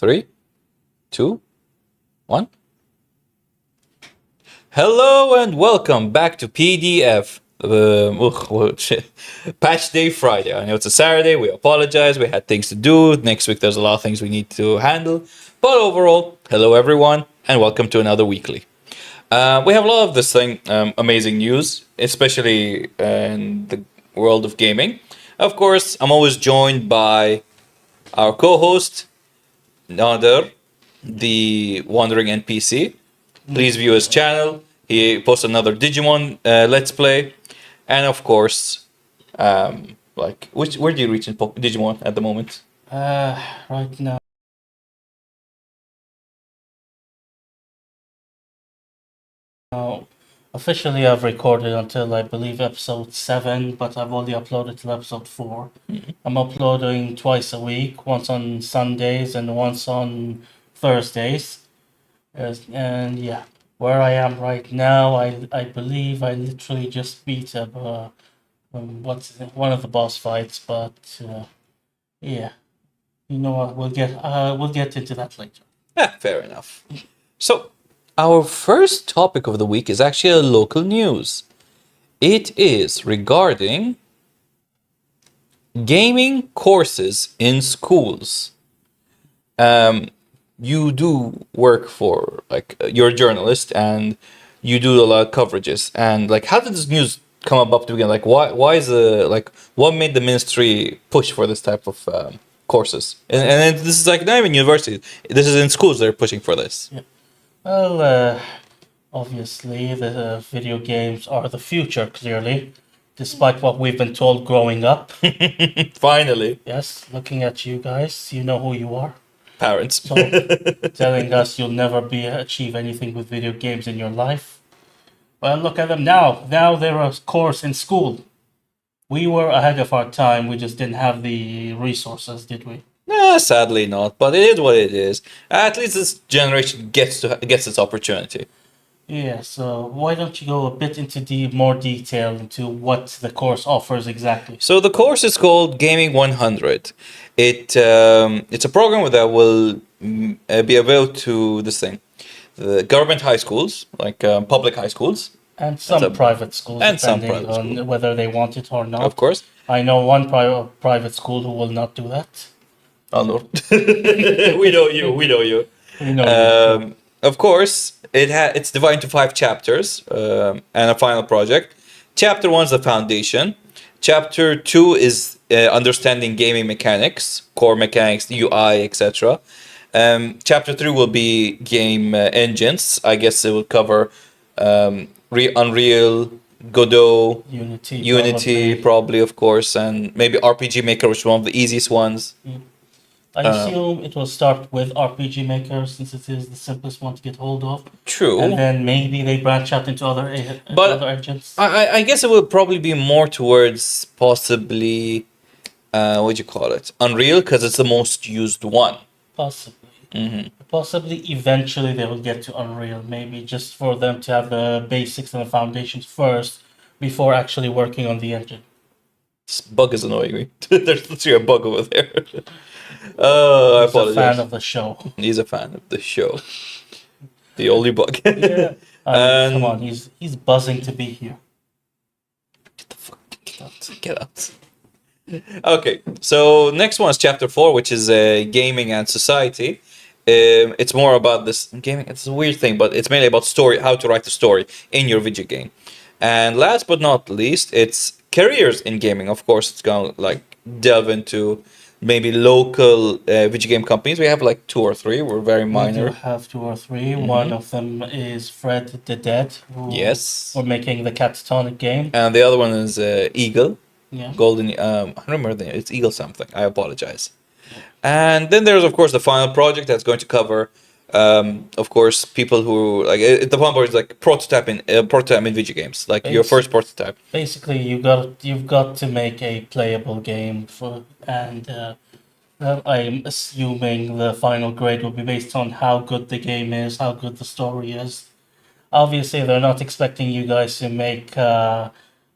3, 2, 1. Hello and welcome back to PDF. Patch Day Friday. I know it's a Saturday. We apologize. We had things to do. Next week there's a lot of things we need to handle. But overall, hello everyone and welcome to another weekly. We have a lot of this thing, amazing news, especially in the world of gaming. Of course, I'm always joined by our co-host, Nader, the Wandering NPC. Please view his channel. He posts another Digimon Let's Play. And of course, where do you reach in Digimon at the moment? Right now. Officially, I've recorded until I believe episode 7, but I've only uploaded till episode 4. I'm uploading twice a week, once on Sundays and once on Thursdays. And yeah, where I am right now, I believe I literally just beat up one of the boss fights, but yeah, you know what? We'll get into that later. Fair enough. So, our first topic of the week is actually a local news. It is regarding gaming courses in schools. You do work for, you're a journalist and you do a lot of coverages. And, how did this news come up to begin? Why is what made the ministry push for this type of courses? And this is, not even university. This is in schools they're pushing for this. Yeah. Well, obviously, the video games are the future, clearly, despite what we've been told growing up. Finally. Yes, looking at you guys, you know who you are. Parents. So, telling us you'll never achieve anything with video games in your life. Well, look at them now. Now they're a course in school. We were ahead of our time. We just didn't have the resources, did we? Nah, sadly not, but it is what it is. At least this generation gets its opportunity. Yeah, so why don't you go a bit into more detail into what the course offers exactly? So the course is called Gaming 100. It's a program that will be available to the government high schools, public high schools. And some private schools, and some depending private on schools. whether they want it or not. Of course. I know one private school who will not do that. Oh no. We know you. We know you. Of course, it's divided into 5 chapters and a final project. Chapter 1 is the foundation. Chapter 2 is understanding gaming mechanics, core mechanics, UI, etc. Chapter 3 will be game engines. I guess it will cover Unreal, Godot, Unity, probably, of course, and maybe RPG Maker, which is one of the easiest ones. I assume it will start with RPG Maker since it is the simplest one to get hold of. True. And then maybe they branch out into other engines. I guess it will probably be more towards possibly, Unreal, because it's the most used one. Possibly. Mm-hmm. Possibly eventually they will get to Unreal, maybe just for them to have the basics and the foundations first before actually working on the engine. This bug is annoying me. There's literally a bug over there. I apologize. He's a fan of the show. He's a fan of the show. The only bug. Yeah. Come on, he's buzzing to be here. Get the fuck get out. Okay, so next one is chapter 4, which is gaming and society. It's more about this gaming. It's a weird thing, but it's mainly about story, how to write a story in your video game. And last but not least, it's careers in gaming. Of course, it's gonna delve into maybe local video game companies. We have 2 or 3. We're very minor. We do have 2 or 3. Mm-hmm. One of them is Fred the Dead. Yes. We're making the Catatonic game. And the other one is Eagle. Yeah. Golden. I don't remember the name. It's Eagle something. I apologize. And then there's, of course, the final project that's going to cover, of course, people who the final project is prototype in video games, your first prototype. Basically, you've got to make a playable game I'm assuming the final grade will be based on how good the game is, how good the story is. Obviously, they're not expecting you guys to make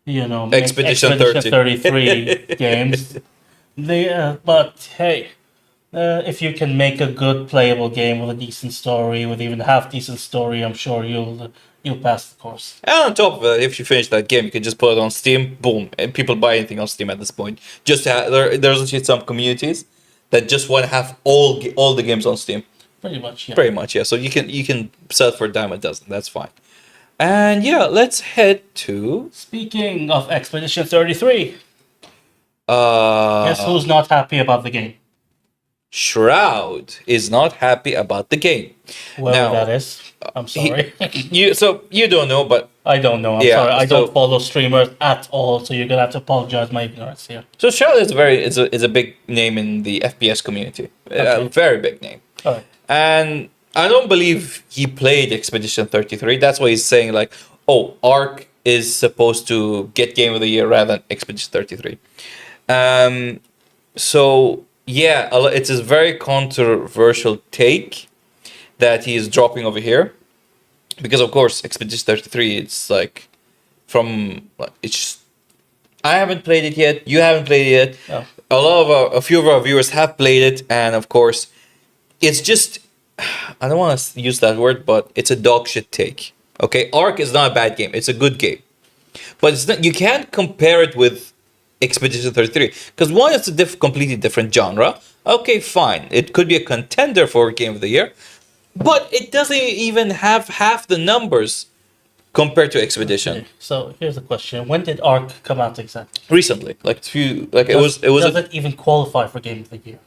Expedition 33 games. But hey, If you can make a good playable game with a decent story, with even half decent story, I'm sure you'll pass the course. And on top of it, if you finish that game, you can just put it on Steam, boom, and people buy anything on Steam at this point. Just to there's actually some communities that just want to have all the games on Steam. Pretty much, yeah. Pretty much, yeah. So you can sell it for a dime a dozen. That's fine. And yeah, let's head to Speaking of Expedition 33, uh guess who's not happy about the game? Shroud is not happy about the game. Whoever Now, that is. I'm sorry. You don't know, but I don't know. I'm Yeah, sorry. I so- don't follow streamers at all, so you're gonna have to apologize my ignorance here. so Shroud is a big name in the FPS community. A Okay. very big name. All right. And I don't believe he played Expedition 33. That's why he's saying like, oh, Ark is supposed to get Game of the Year rather than Expedition 33. So yeah, it's a very controversial take that he is dropping over here, because of course Expedition 33, it's like it's. I haven't played it yet. You haven't played it yet. No. A few of our viewers have played it, and of course, it's just. I don't want to use that word, but it's a dog shit take. Okay, Ark is not a bad game. It's a good game, but it's not. You can't compare it with Expedition 33 because one, it's a completely different genre. Okay, fine. It could be a contender for Game of the Year, but it doesn't even have half the numbers compared to Expedition. Okay, so here's the question: when did Ark come out exactly? Recently, like it was Does it even qualify for Game of the Year?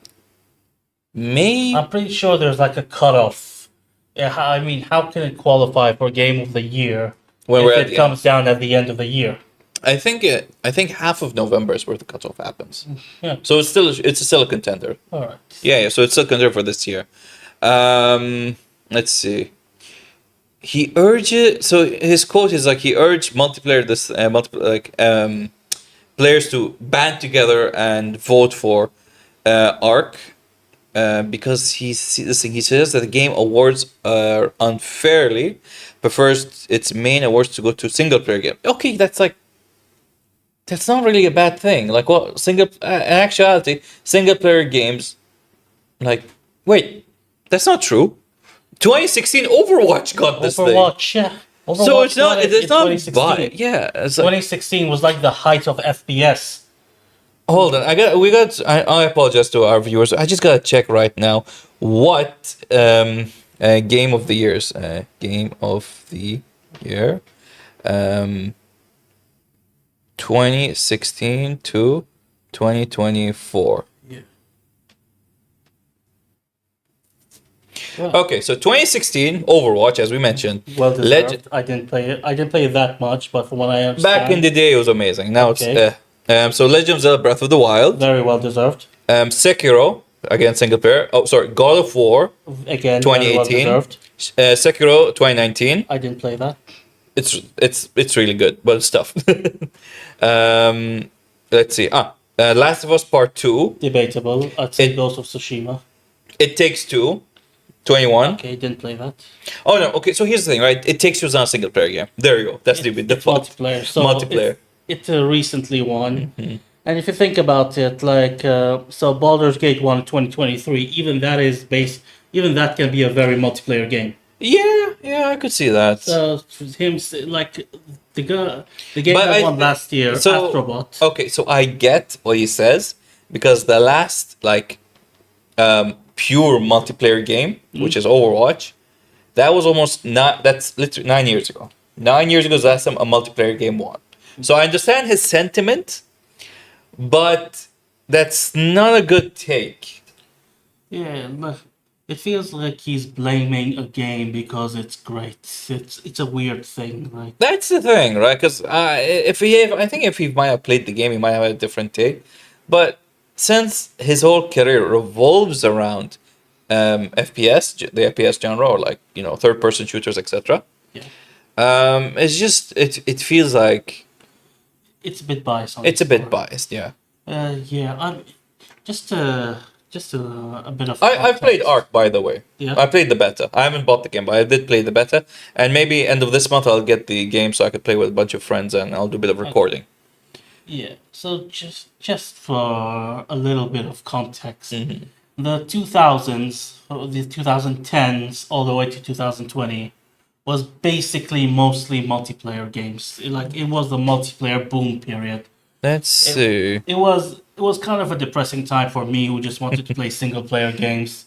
May. I'm pretty sure there's like a cutoff. Yeah, I mean, how can it qualify for Game of the Year When we're if at it the comes down at the end of the year? I think half of November is where the cutoff happens. Yeah. So it's still a contender. All right. Yeah. So it's still a contender for this year. Let's see. He urges. So his quote is like he urged players to band together and vote for Ark. Because he says that the game awards are unfairly prefers its main awards to go to single player game. Okay, that's not really a bad thing. Like, well, in actuality, single player games, like, wait, that's not true. 2016 Overwatch got this thing. Overwatch, yeah. Overwatch So it's not. got it It's in not 2016. by. Yeah. It's like, 2016 was like the height of FPS. hold on, I apologize to our viewers. I just gotta check right now what game of the years game of the year 2016 to 2024. Yeah. Okay, so 2016 Overwatch, as we mentioned, Well deserved. Legend. I didn't play it. I didn't play it that much, but from what I understand, Back in the day, it was amazing. Now Okay. it's so Legend of Zelda: Breath of the Wild, very well deserved. Sekiro, again single player. Oh, sorry, God of War, Again, very well 2018. deserved. Sekiro 2019. I didn't play that. It's really good, but it's tough. Let's see. Last of Us Part 2. Debatable. I'd say It- Ghost of Tsushima. It Takes Two. 21. Okay, didn't play that. Oh no. Okay. So here's the thing, right? It Takes Two is not a single player game. There you go. That's the It's default. multiplayer. So Multiplayer. It's a recently won. And if you think about it, like so, Baldur's Gate 1 in 2023. Even that can be a very multiplayer game. Yeah, I could see that. So him like the game But that I won thi- last year, so- Astrobot. Okay, so I get what he says because the last pure multiplayer game, which is Overwatch, that was almost not. That's literally 9 years ago. 9 years ago is the last time a multiplayer game won. So I understand his sentiment, but that's not a good take. Yeah, but it feels like he's blaming a game because it's great. It's a weird thing. Like That's the thing, right? Because I think if he might have played the game, he might have had a different take. But since his whole career revolves around FPS, the FPS genre, or like third-person shooters, etc. yeah, It's just it feels like it's a bit biased. On it's a this bit part. biased. Yeah, Yeah, I'm just a bit of. I've played context. Ark, by the way. Yeah. I played the beta. I haven't bought the game, but I did play the beta. And maybe end of this month I'll get the game so I could play with a bunch of friends and I'll do a bit of recording. Yeah. So just for a little bit of context, the 2000s, the 2010s, all the way to 2020 was basically mostly multiplayer games. It was the multiplayer boom period. Let's It, see. it was kind of a depressing time for me who just wanted to play single player games.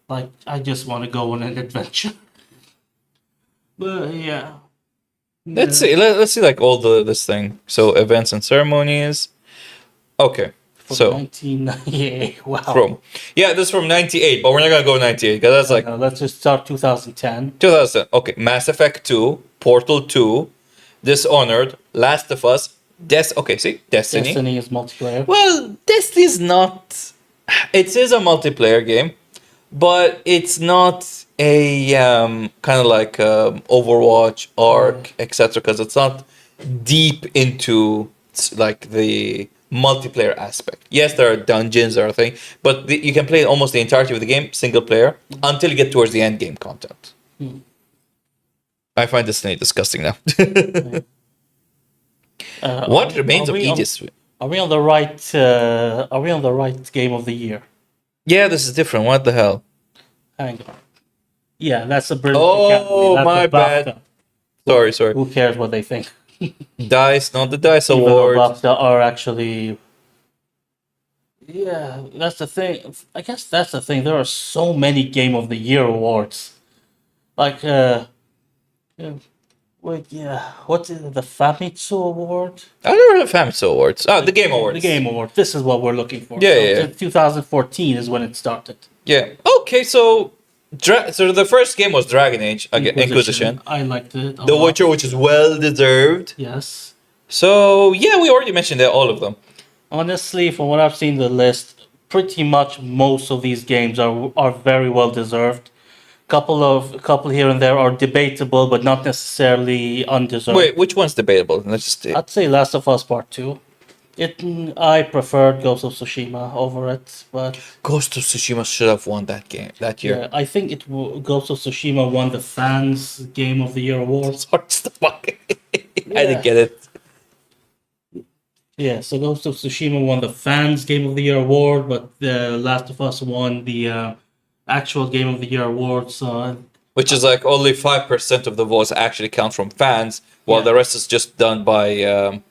Like I just want to go on an adventure. But yeah. Let's Yeah. see. Let's see like all the this thing. So events and ceremonies. Okay. From So 1998. Wow. from yeah, this is from '98, but we're not gonna go '98 because that's like Let's just start 2010. 2000. Okay, Mass Effect 2, Portal 2, Dishonored, Last of Us, Okay, see, Destiny. Destiny is multiplayer. Well, Destiny's not. It is a multiplayer game, but it's not a kind of like Overwatch, Arc, etc. Because it's not deep into like the multiplayer aspect. Yes, there are dungeons or thing, but you can play almost the entirety of the game single player until you get towards the end game content. I find Destiny disgusting now. What remains of Aegis? Are we on the right? Are we on the right game of the year? Yeah, this is different. What the hell? Hang on. Yeah, that's the British Academy. Oh, That's my the BAFTA. bad. Sorry. Who cares what they think? Dice, not the Dice Even though Award. BAFTA are actually. Yeah, that's the thing. I guess that's the thing. There are so many Game of the Year awards. Like, yeah, wait, yeah. What's it? The Famitsu Award? I never heard of Famitsu Awards. Oh, the Game Awards. The Game Award. This is what we're looking for. Yeah, So yeah. 2014 is when it started. Yeah. Okay, so so the first game was Dragon Age, Inquisition. I liked it. a The lot. Witcher, which is well deserved. Yes. So yeah, we already mentioned all of them. Honestly, from what I've seen the list, pretty much most of these games are very well deserved. Couple here and there are debatable, but not necessarily undeserved. Wait, which one's debatable? Let's just. I'd say Last of Us Part Two. I preferred Ghost of Tsushima over it, but Ghost of Tsushima should have won that game that year. yeah, I think Ghost of Tsushima won the fans Game of the Year award. What the fuck? I didn't get it. Yeah, so Ghost of Tsushima won the fans Game of the Year award, but The Last of Us won the actual Game of the Year award. So Which is like only 5% of the votes actually count from fans, while Yeah. the rest is just done by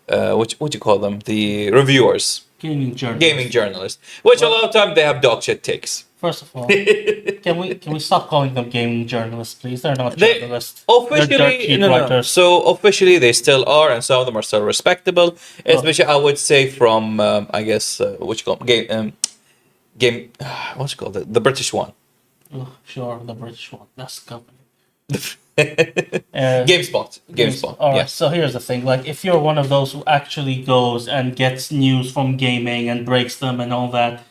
what you call them? The reviewers, gaming journalists. gaming journalists. Which a lot of time they have dog shit takes. First of all, can we stop calling them gaming journalists, please? They're not They journalists. They're dirt officially sheet no. writers. So officially they still are, and some of them are still respectable. Especially I would say from I guess what you call game what's it called the British one. Oh, sure, the British one. That's the company. GameSpot. All right. Yes. So here's the thing: like, if you're one of those who actually goes and gets news from gaming and breaks them and all that,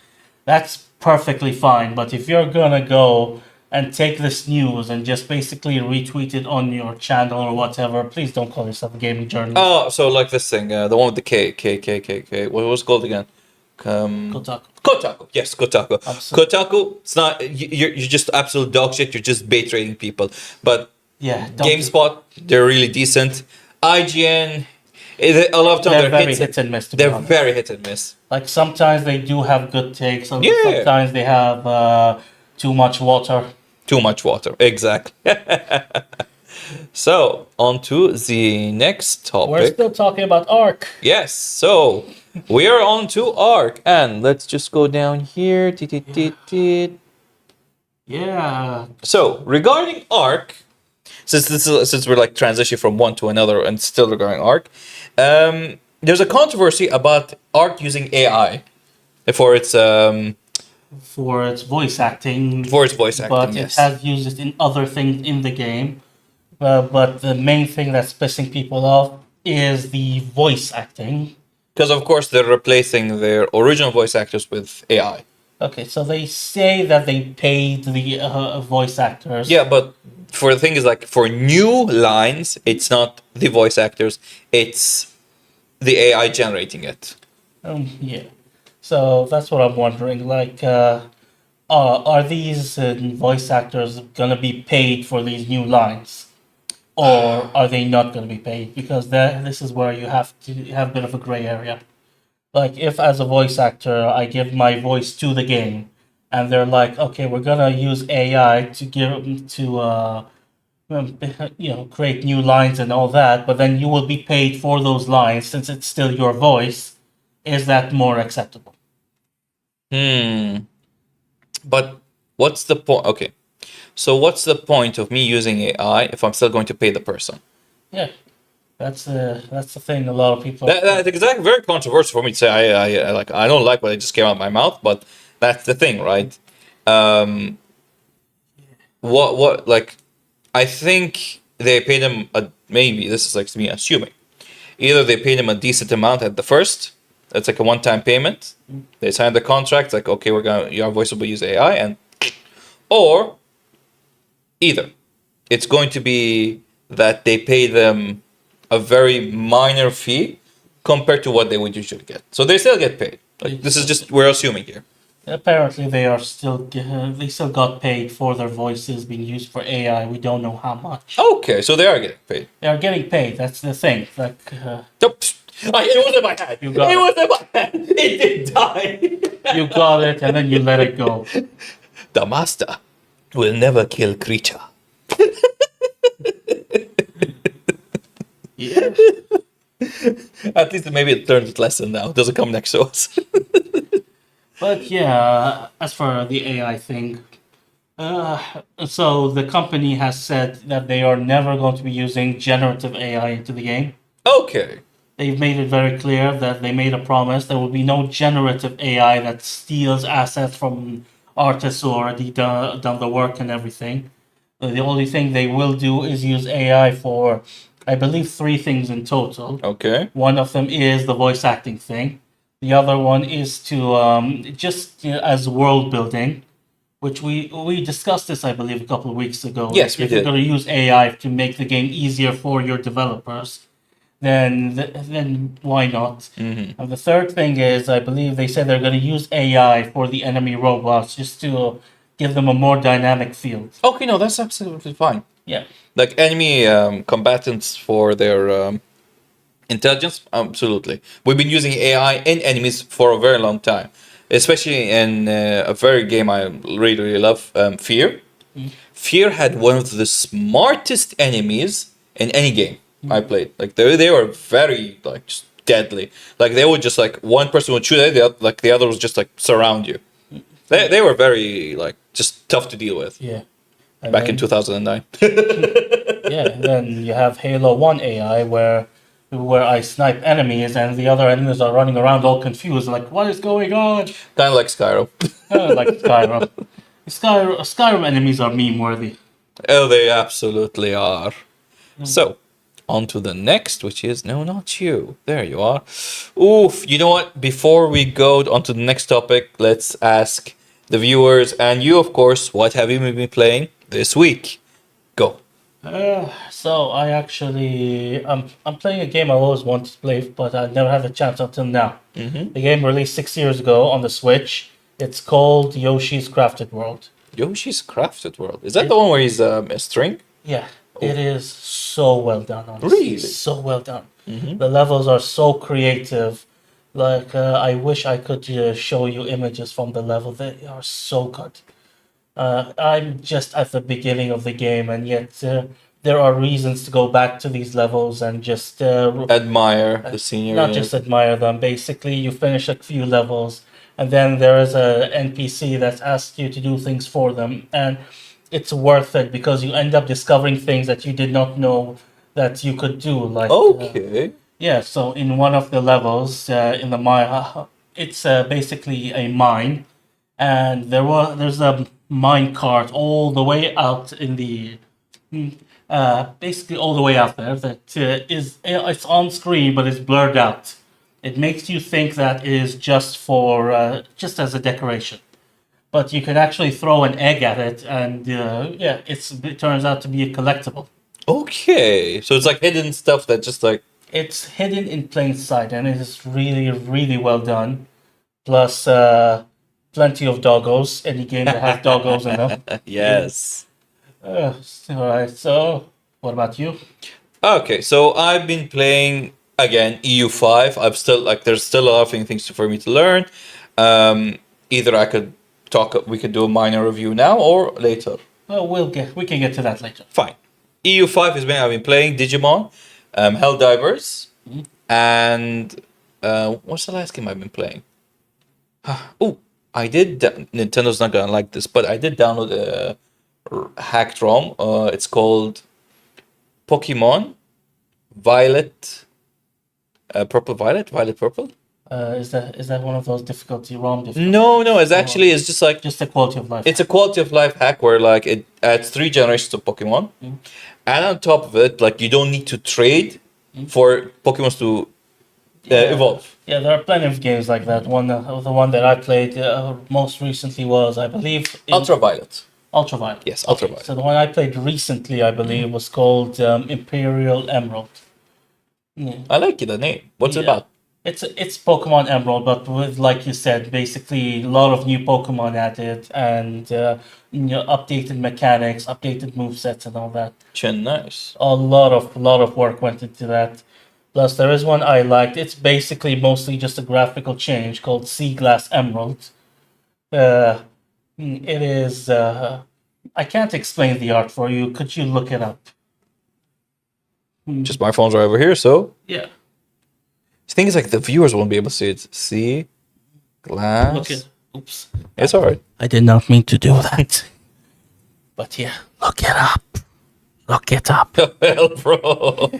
that's perfectly fine. But if you're gonna go and take this news and just basically retweet it on your channel or whatever, please don't call yourself a gaming journalist. Oh, so like this thing, the one with the K. What was it called again? Kotaku. Yes, Kotaku. Absolutely. Kotaku. It's not you're just absolute dog shit. You're just bait trading people. But Yeah. don't- GameSpot, they're really decent. IGN, a lot of times They're very hit and miss. To be They're honest. very hit and miss. Like sometimes they do have good takes, and Yeah. sometimes they have too much water. Too much water. Exactly. So on to the next We're topic. still talking about Ark. Yes, so we are on to Arc, and let's just go down here. Yeah. So regarding Arc, since we're like transitioning from one to another and still regarding Arc, there's a controversy about Arc using AI for its For its voice acting. voice acting. But Yes. it has used it in other things in the game. But the main thing that's pissing people off is the voice acting. Because of course they're replacing their original voice actors with AI. Okay, so they say that they paid the voice actors. Yeah, but for the thing is like for new lines, it's not the voice actors, it's the AI generating it. Yeah. So that's what I'm wondering. Like, are these voice actors gonna be paid for these new lines, or are they not gonna be paid? Because this is where you have to have a bit of a gray area. Like, if as a voice actor I give my voice to the game, and they're like, okay, we're gonna use AI create new lines and all that, but then you will be paid for those lines since it's still your voice. Is that more acceptable? Hmm. But what's the point? Okay. So what's the point of me using AI if I'm still going to pay the person? Yeah, that's the thing. A lot of people. That's exactly very controversial for me to say. I don't like what just came out of my mouth, but that's the thing, right? Um, what like I think they paid him a, maybe this is like me assuming. Either they paid him a decent amount at the first, it's like a one-time payment. They signed the contract, like okay, we're gonna your voice will use AI, and or either it's going to be that they pay them a very minor fee compared to what they would usually get. So they still get paid. Like this is just we're assuming here. Apparently, they still got paid for their voices being used for AI. We don't know how much. Okay, so they are getting paid. They are getting paid. That's the thing. Like Nope. It was in my head. You got it it. was in my head. It did die. you got it, and then you let it go. The master will never kill creature. Yeah. At least maybe it learned its lesson now. It doesn't come next to us. But yeah, as for the AI thing, so the company has said that they are never going to be using generative AI into the game. Okay. They've made it very clear that they made a promise there will be no generative AI that steals assets from artists who already done the work and everything. The only thing they will do is use AI for, I believe, three things in total. Okay. One of them is the voice acting thing. The other one is to just as world building, which we discussed this, I believe, a couple of weeks ago. Yes, we if you're did. going to use AI to make the game easier for your developers, then why not? Mm-hmm. And the third thing is, I believe they said they're going to use AI for the enemy robots just to give them a more dynamic field. Okay, no, that's absolutely fine. Yeah. Like enemy combatants for their intelligence, absolutely. We've been using AI in enemies for a very long time, especially in a very game I really, really love, Fear. Fear had one of the smartest enemies in any game I played. Like they were very like just deadly. Like they would just like one person would shoot at the other was just like surround you. They were very like just tough to deal with Yeah. And back in then- 2009. Yeah, and then you have Halo 1 AI where I snipe enemies and the other enemies are running around all confused, like, what is going on? Kind of like Skyrim. Like Skyrim. Skyrim enemies are meme worthy. Oh, they absolutely are. So, on to the next, which is no, not you. There you are. Oof. You know what? Before we go on to the next topic, let's ask the viewers and you, of course, what have you been playing this week? Go. So I actually I'm playing a game I always wanted to play, but I never had the chance until now. Mm-hmm. The game released 6 years ago on the Switch. It's called Yoshi's Crafted World. Yoshi's Crafted World. Is that the one where he's a string? Yeah, it is so well done. Honestly. Really? So well done. Mm-hmm. The levels are so creative. Like I wish I could show you images from the level. They are so good. I'm just at the beginning of the game, and yet there are reasons to go back to these levels and just Admire the scenery. not just admire them. Basically, you finish a few levels, and then there is a NPC that asks you to do things for them, and it's worth it because you end up discovering things that you did not know that you could do. Like Okay. yeah, so in one of the levels in the mine, it's basically a mine, and there's a mine cart all the way out in the basically all the way out there that it's on screen but it's blurred out. It makes you think that it is just for just as a decoration, but you can actually throw an egg at it, and yeah, it turns out to be a collectible. Okay. So it's like hidden stuff that just like. It's hidden in plain sight, and it is really, really well done. Plus, plenty of doggos. Any game that has doggos in them. Yes. All right. So, what about you? Okay, so I've been playing again EU5. I'm still like there's still a lot of things for me to learn. Either I could talk. We could do a minor review now or later. Well, we can get to that later. Fine. EU5 is when I've been playing Digimon, Helldivers, and what's the last game I've been playing? Oh, I did. Nintendo's not gonna like this, but I did download a hacked ROM. It's called Pokemon Violet, Purple Violet, Violet Purple. Is that one of those difficulty ROM? No, it's just like Just a quality of life. it's a quality of life hack where like it adds 3 generations of Pokemon, and on top of it, like you don't need to trade for Pokemon to evolve. Yeah, there are plenty of games like that. The one that I played most recently was, I believe, Ultraviolet. Ultraviolet. Yes, Okay, Ultraviolet. so the one I played recently, I believe, was called Imperial Emerald. Yeah. I like the name. What's it Yeah. about? It's Pokemon Emerald, but with, like you said, basically a lot of new Pokemon added and updated mechanics, updated movesets, and all that. Nice. A lot of work went into that. Plus, there is one I liked. It's basically mostly just a graphical change called Sea Glass Emerald. It is. I can't explain the art for you. Could you look it up? Just my phone's right over here, so Yeah. the thing is like the viewers won't be able to see it. See, glass. Look it. Oops. It's alright. I did not mean to do that. But yeah, look it up. Look it up. Well, bro.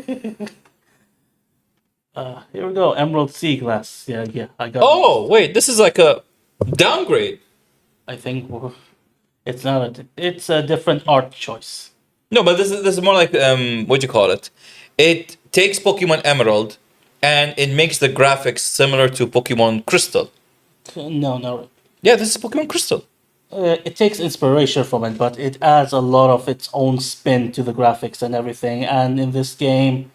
Here we go. Emerald Sea Glass. Yeah. I got it. Oh wait, this is like a downgrade. I think it's not it's a different art choice. No, but this is more like what do you call it? It takes Pokemon Emerald and it makes the graphics similar to Pokemon Crystal. No. Yeah, this is Pokemon Crystal. It takes inspiration from it, but it adds a lot of its own spin to the graphics and everything. And in this game,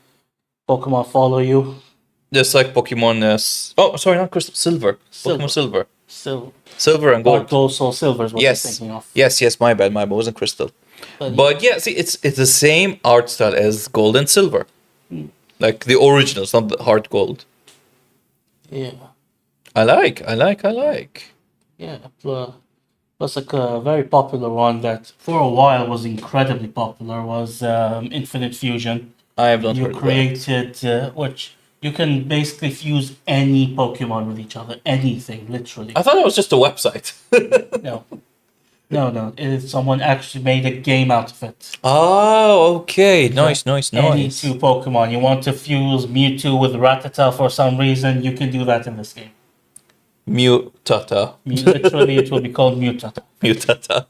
Pokemon follow you. Just like Pokemon. Sorry, not Crystal. Silver. Pokemon Silver. Silver and gold. Gold, Soul, Silver is what you're Yes. thinking of. Yes. My bad. It wasn't Crystal. But yeah, see, it's the same art style as Gold and Silver, like the originals, not the hard gold. Yeah. I like. Yeah. Plus, like a very popular one that for a while was incredibly popular was Infinite Fusion. I have not You heard of that. created, which you can basically fuse any Pokemon with each other. Anything, literally. I thought it was just a website. No. Someone actually made a game out of it. Oh, okay. Nice. Any two Pokemon. You want to fuse Mewtwo with Rattata for some reason, you can do that in this game. Mewtata. Literally, it will be called Mewtata. Mewtata.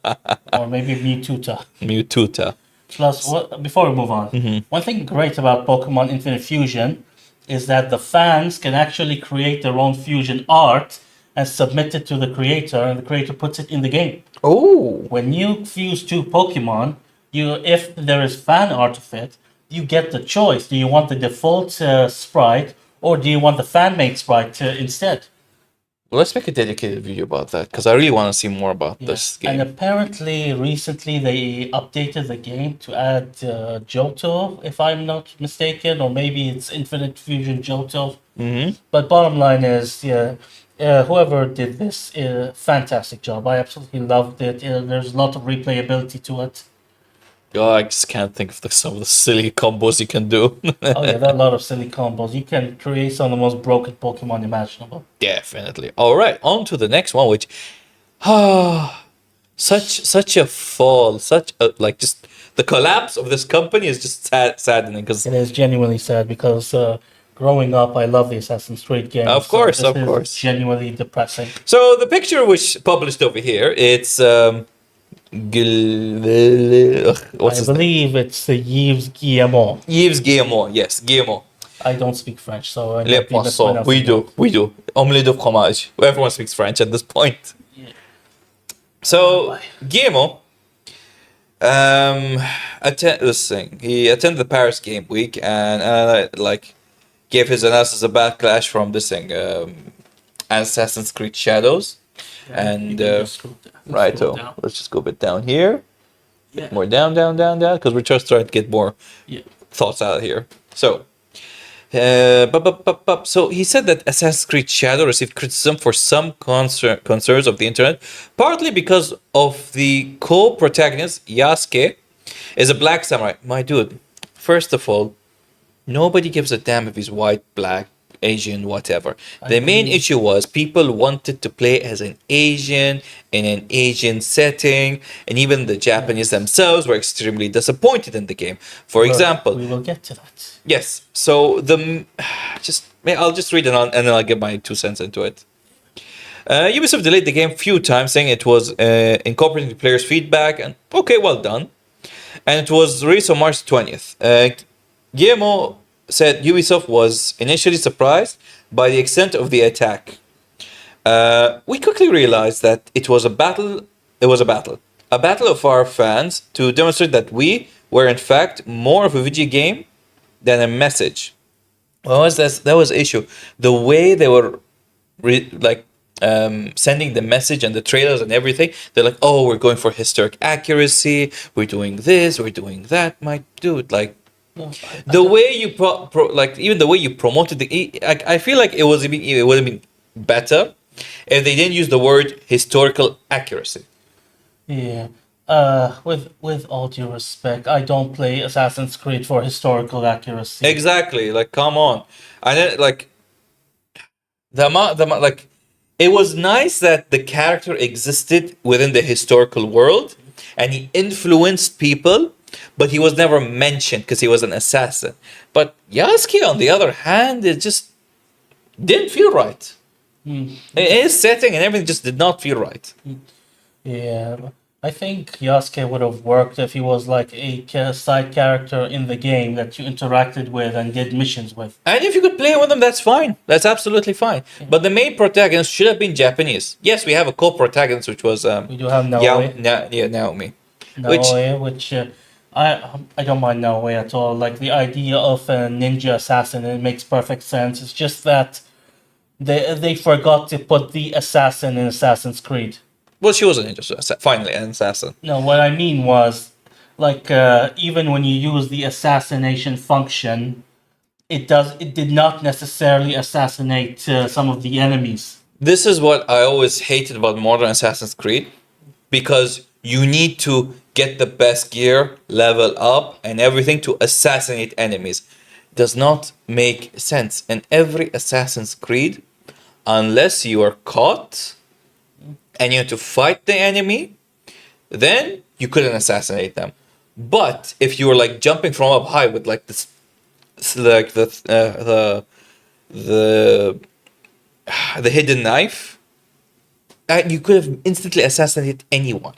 Or maybe Mewtuta. Mewtuta. Plus, before we move on, one thing great about Pokemon Infinite Fusion is that the fans can actually create their own fusion art and submit it to the creator, and the creator puts it in the game. Oh. When you fuse two Pokemon, if there is fan art of it, you get the choice. Do you want the default sprite, or do you want the fan-made sprite instead? Well, let's make a dedicated video about that because I really want to see more about this game. And apparently, recently they updated the game to add Johto, if I'm not mistaken, or maybe it's Infinite Fusion Johto. Mm-hmm. But bottom line is, whoever did this, fantastic job. I absolutely loved it. There's a lot of replayability to it. Oh, I just can't think of some of the silly combos you can do. Oh yeah, there are a lot of silly combos. You can create some of the most broken Pokemon imaginable. Definitely. All right, on to the next one, which, such a fall, just the collapse of this company is just saddening because. It is genuinely sad because growing up, I love the Assassin's Creed games. Of course, so of this course. is genuinely depressing. So the picture which published over here, it's what's I his name? believe it's Yves Guillemot. Yves Guillemot. Yes, Guillemot. I don't speak French, so I Les might be poissons. mispronouncing We do. Omelette de fromage. Everyone speaks French at this point. Yeah. So Guillemot, he attended the Paris Game Week and gave his analysis of Backlash from this thing, Assassin's Creed Shadows. And right, so let's just go a bit down here. Yeah. More down, because we're just trying to get more Yeah. thoughts out of here. So, So he said that Assassin's Creed Shadow received criticism for some concerns of the internet, partly because of the co-protagonist Yasuke is a black samurai. My dude, first of all, nobody gives a damn if he's white, black, Asian, whatever. The main issue was people wanted to play as an Asian in an Asian setting, and even the Japanese themselves were extremely disappointed in the game. For example, we will get to that. yes. So I'll just read it on, and then I'll give my 2 cents into it. Ubisoft delayed the game a few times, saying it was incorporating the players' feedback, and okay, well done. And it was released on March 20th. Guillermo said Ubisoft was initially surprised by the extent of the attack. We quickly realized that it was a battle. It was a battle of our fans to demonstrate that we were in fact more of a video game than a message. What was that? That was the issue. The way they were sending the message and the trailers and everything, they're like, oh, we're going for historic accuracy, we're doing this, we're doing that. My dude, like, the way you even the way you promoted I feel like it would have been better if they didn't use the word historical accuracy. Yeah. With all due respect, I don't play Assassin's Creed for historical accuracy. Exactly. Like, come on. And then, like, like, it was nice that the character existed within the historical world and he influenced people, but he was never mentioned because he was an assassin. But Yasuke, on the other hand, it just didn't feel right. His setting and everything just did not feel right. Yeah, I think Yasuke would have worked if he was like a side character in the game that you interacted with and did missions with. And if you could play with him, that's fine. That's absolutely fine. Yeah. But the main protagonist should have been Japanese. Yes, we have a co-protagonist, which was we do have Naomi. Naomi. Which I don't mind Naomi at all. Like the idea of a ninja assassin, it makes perfect sense. It's just that they forgot to put the assassin in Assassin's Creed. Well, she was a ninja, finally an assassin. No, what I mean was, like, even when you use the assassination function, it did not necessarily assassinate some of the enemies. This is what I always hated about modern Assassin's Creed, because you need to get the best gear, level up, and everything to assassinate enemies. Does not make sense. In every Assassin's Creed, unless you are caught and you have to fight the enemy, then you couldn't assassinate them. But if you were like jumping from up high with like this, like the hidden knife, you could have instantly assassinated anyone.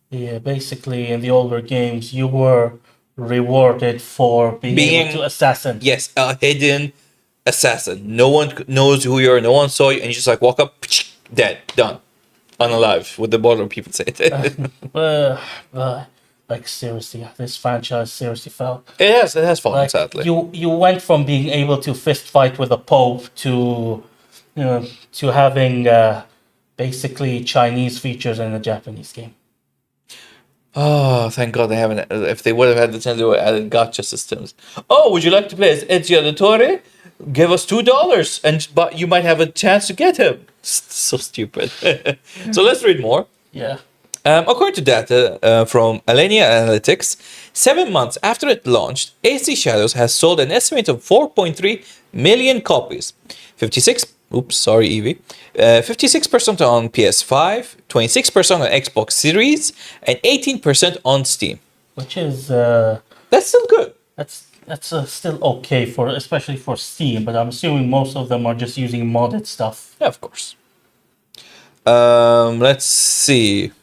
Yeah, basically in the older games, you were rewarded for being able to assassin. Yes, a hidden assassin. No one knows who you are. No one saw you, and you just like walk up, dead, done. Unalive, what the modern people say. Like seriously, this franchise seriously fell. It has fallen, like, sadly. You went from being able to fist fight with a pope to having basically Chinese features in a Japanese game. Oh, thank God they haven't. If they would have had the chance, they would have added gacha systems. Oh, would you like to play as Ezio Auditore? Give us $2, but you might have a chance to get him. So stupid. So let's read more. Yeah. According to data from Alenia Analytics, 7 months after it launched, AC Shadows has sold an estimated of 4.3 million copies. 56% on PS5, 26% on Xbox Series, and 18% on Steam. Which is that's still good. That's still okay especially for Steam, but I'm assuming most of them are just using modded stuff. Yeah, of course. Let's see.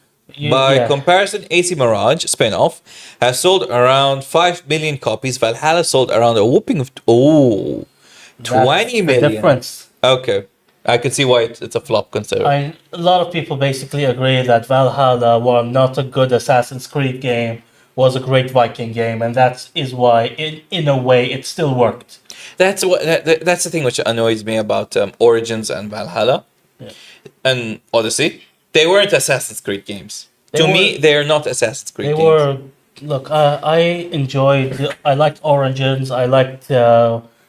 By comparison, AC Mirage spin-off has sold around 5 million copies. Valhalla sold around a whooping of 20 million. Difference. Okay, I can see why it's a flop considering. A lot of people basically agree that Valhalla, while not a good Assassin's Creed game, was a great Viking game, and that is why, in a way, it still worked. That's the thing which annoys me about Origins and Valhalla, and Odyssey. They weren't Assassin's Creed games. To me, they are not Assassin's Creed games. Look, I liked Origins. I liked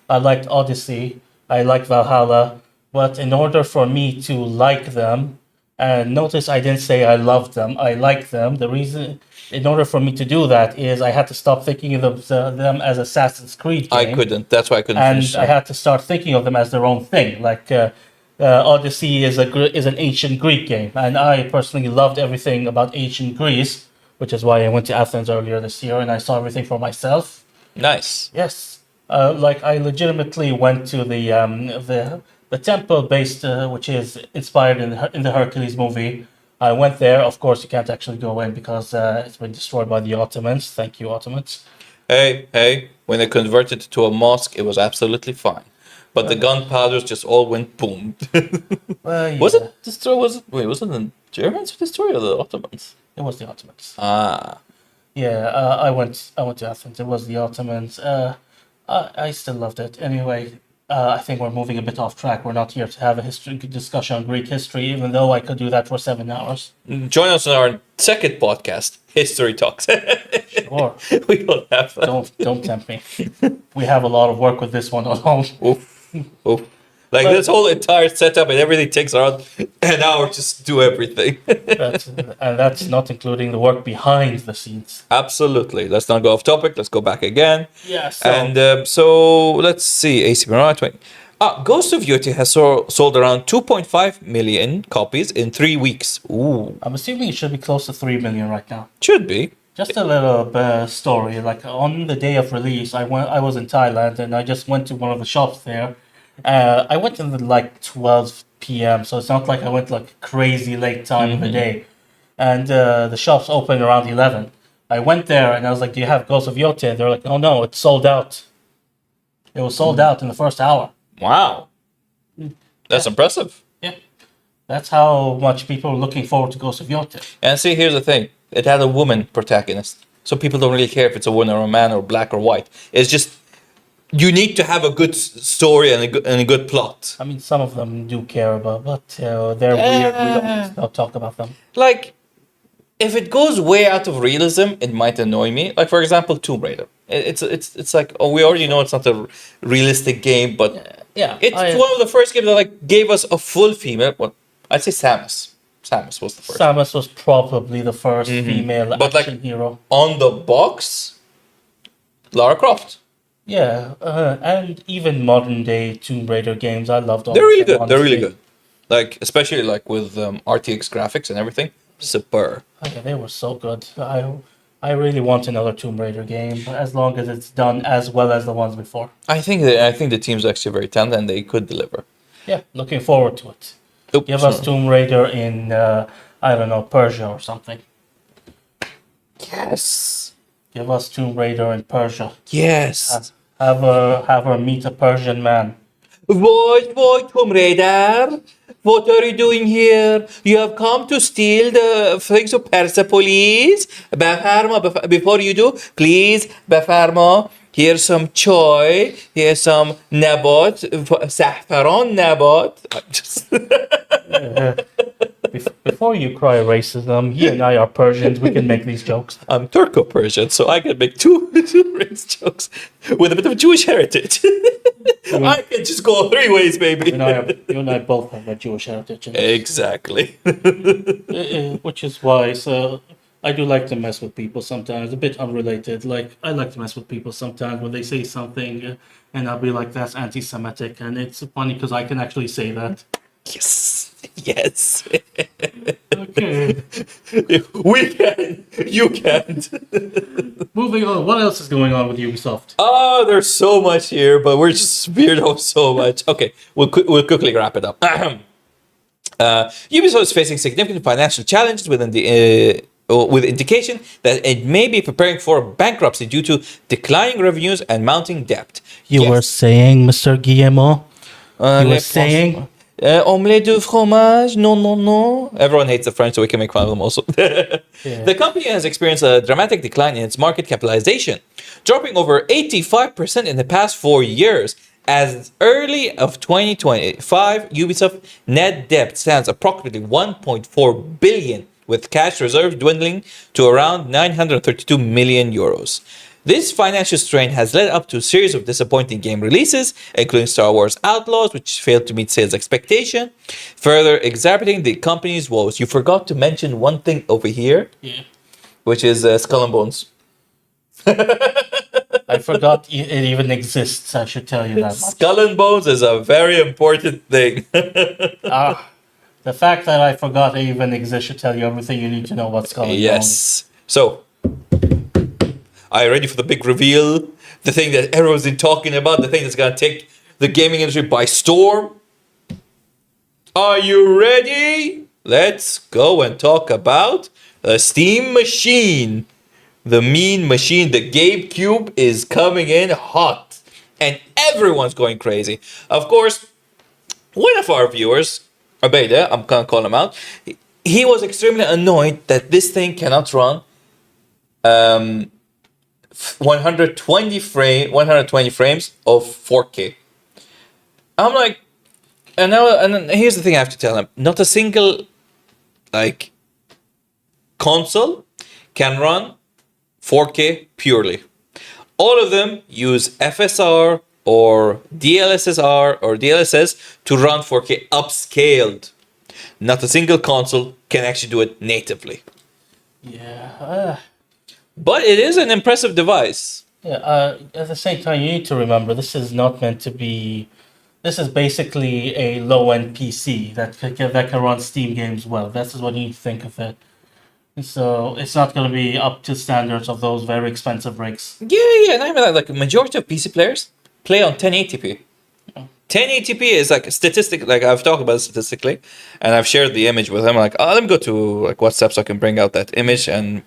I liked Odyssey. I liked Valhalla. But in order for me to like them, and notice I didn't say I loved them, I liked them. The reason, in order for me to do that, is I had to stop thinking of them as Assassin's Creed I game, couldn't. That's why I couldn't and finish I them. had to start thinking of them as their own thing. Like Odyssey is an ancient Greek game, and I personally loved everything about ancient Greece, which is why I went to Athens earlier this year and I saw everything for myself. Nice. Yes, like I legitimately went to the temple based, which is inspired in the Hercules movie. I went there. Of course, you can't actually go in because it's been destroyed by the Ottomans. Thank you, Ottomans. Hey, when they converted it to a mosque, it was absolutely fine. But the gunpowders just all went boom. Well, yeah, Was it destroyed? Was it the Germans who destroyed or the Ottomans? it was the Ottomans. Ah, Yeah, I went to Athens. It was the Ottomans. I still loved it. Anyway, I think we're moving a bit off track. We're not here to have a history discussion on Greek history, even though I could do that for 7 hours. join us on our second podcast, History Talks. Sure, We don't have that. don't tempt me. We have a lot of work with this one alone. Oof, oof. Like But- this whole entire setup and everything takes around an hour just to do everything. And that's not including the work behind the scenes. Absolutely. Let's not go off topic. Let's go back again. Yeah. So And so let's see. AC Milan 20. Ghost of Yoti has sold around 2.5 million copies in 3 weeks. Ooh, I'm assuming it should be close to 3 million right now. should be. Just a little story. Like on the day of release, I was in Thailand and I just went to one of the shops there. I went in the like 12 p.m. So it's not like I went like crazy late time of the day. And the shops open around 11. I went there and I was like, "Do you have Ghost of Yoti?" And they're like, "Oh no, it's sold out." It was sold out in the first hour. Wow. That's impressive. Yeah, that's how much people are looking forward to Ghost of Yoti. And see, here's the thing. It had a woman protagonist. So people don't really care if it's a woman or a man or black or white. It's just, you need to have a good story and a good plot. I mean, some of them do care about, but they're weird. We don't talk about them. Like, if it goes way out of realism, it might annoy me. Like, for example, Tomb Raider. It's like, oh, we already know it's not a realistic game, but Yeah, it's one of the first games that like gave us a full female. Well, I'd say Samus. Samus was the first. Samus was probably the 1st female But, like, action hero. On the box, Lara Croft. Yeah, and even modern day Tomb Raider games, I loved all They're of really them, good. They're really honestly. good. Like, especially like with RTX graphics and everything. Super. Oh, yeah, they were so good. I really want another Tomb Raider game, as long as it's done as well as the ones before. I think the team's actually very talented and they could deliver. Yeah, looking forward to it. Oops. Give us Tomb Raider in, I don't know, Persia or something. Yes. Give us Tomb Raider in Persia. Yes. Have her meet a Persian man. What, Tomb Raider? What are you doing here? You have come to steal the things of Persepolis? بفرما, before you do, please, بفرما. Here's some choy. Here's some nabat, saffron nabat. I'm just... Before you cry racism, he and I are Persians. We can make these jokes. I'm Turco-Persian, so I can make two race jokes with a bit of Jewish heritage. I can just go 3 ways, baby. You and I both have that Jewish heritage. In us. Exactly. Which is why, so I do like to mess with people sometimes, a bit unrelated. Like, I like to mess with people sometimes when they say something, and I'll be like, that's anti-Semitic. And it's funny because I can actually say that. Yes. Yes. Okay. We can. You can't. Moving on. What else is going on with Ubisoft? Oh, there's so much here, but we're just veered off so much. Okay, we'll quickly wrap it up. Ubisoft is facing significant financial challenges with indication that it may be preparing for bankruptcy due to declining revenues and mounting debt. You were saying, Mr. Guillemot? You were saying? Omelette de fromage? No. Everyone hates the French, so we can make fun of them also. The company has experienced a dramatic decline in its market capitalization, dropping over 85% in the past 4 years. As early of 2025, Ubisoft net debt stands approximately 1.4 billion, with cash reserves dwindling to around 932 million euros. This financial strain has led up to a series of disappointing game releases, including Star Wars Outlaws, which failed to meet sales expectation, further exacerbating the company's woes. You forgot to mention one thing over here, Yeah. which is Skull and Bones. I forgot it even exists. I should tell you that much. Skull and Bones is a very important thing. Ah, the fact that I forgot it even exists should tell you everything you need to know about Skull and Bones. Yes. So, are you ready for the big reveal? The thing that everyone's been talking about, the thing that's gonna take the gaming industry by storm? Are you ready? Let's go and talk about the Steam Machine. The mean machine, the GameCube, is coming in hot. And everyone's going crazy. Of course, one of our viewers, Abeda, I'm gonna call him out, he was extremely annoyed that this thing cannot run 120 frames of 4K. I'm like, and then here's the thing I have to tell him: not a single console can run 4K purely. All of them use FSR or DLSSR or DLSS to run 4K upscaled. Not a single console can actually do it natively. Yeah. But it is an impressive device. At the same time, you need to remember this is not meant to be. This is basically a low-end PC that can run Steam games well. That's what you need to think of it. So it's not going to be up to standards of those very expensive rigs. Yeah, and I mean like a majority of PC players play on 1080p. 1080p is like a statistic, like I've talked about it statistically, and I've shared the image with him. Like, oh, let me go to like WhatsApp so I can bring out that image. And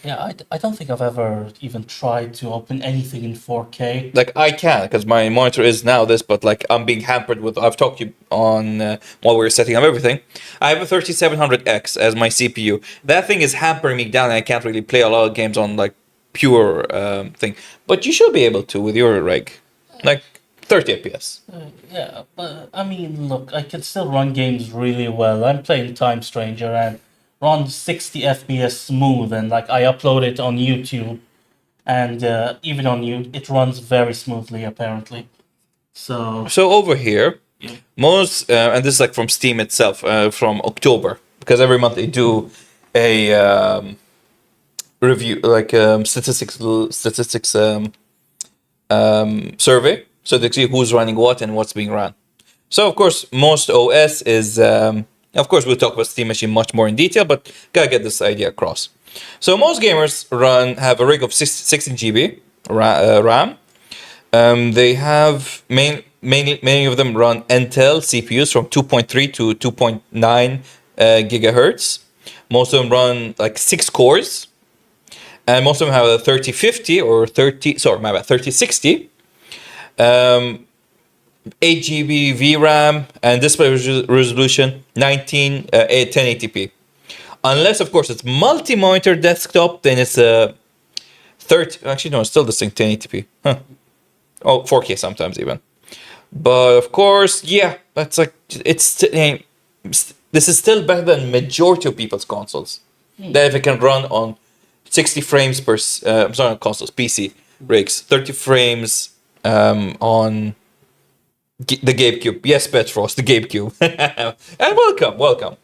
Yeah, I don't think I've ever even tried to open anything in 4K. like I can, because my monitor is now this, but like I'm being hampered with. I've talked to you on while we were setting up everything. I have a 3700X as my CPU. That thing is hampering me down, and I can't really play a lot of games on like pure thing. But you should be able to with your rig, like 30 FPS. Yeah, but I mean, look, I can still run games really well. I'm playing Time Stranger and run 60 FPS smooth, and like I upload it on YouTube, and even on YouTube, it runs very smoothly apparently. So over here, yeah. most and this is like from Steam itself from October, because every month they do a review, like statistics survey, so they see who's running what and what's being run. So of course, most OS is of course we'll talk about Steam Machine much more in detail, but gotta get this idea across. So most gamers have a rig of 16 GB RAM. They have many of them run Intel CPUs from 2.3 to 2.9 gigahertz. Most of them run like 6 cores, and most of them have a 3050 or 3060. 8 GB VRAM and display resolution 1080p. Unless, of course, it's multi-monitor desktop, then it's a 30. Actually, no, it's still the same 1080p. Huh. Oh, 4K sometimes even. But of course, yeah, that's like this is still better than majority of people's consoles. That if it can run on 60 frames per not consoles, PC rigs, 30 frames on the GameCube. Yes, Petros, the GameCube. And welcome.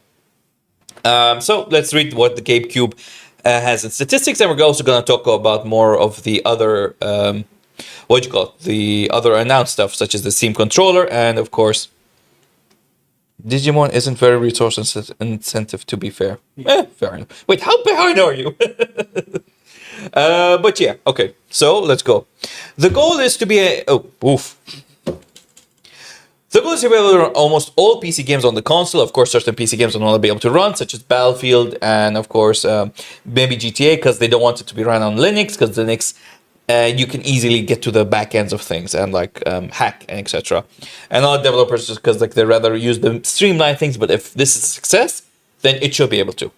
So let's read what the GameCube has in statistics, and we're also going to talk about more of the other, the other announced stuff, such as the Steam controller, and of course, Digimon isn't very resource incentive, to be fair. Fair enough. Wait, how behind are you? But yeah, okay. So let's go. The goal is to be The goal is to be able to run almost all PC games on the console. Of course, certain PC games will not be able to run, such as Battlefield and, of course, maybe GTA, because they don't want it to be run on Linux, because Linux, you can easily get to the back ends of things and like hack and etc. And a lot of developers just because like they rather use the streamline things, but if this is a success, then it should be able to.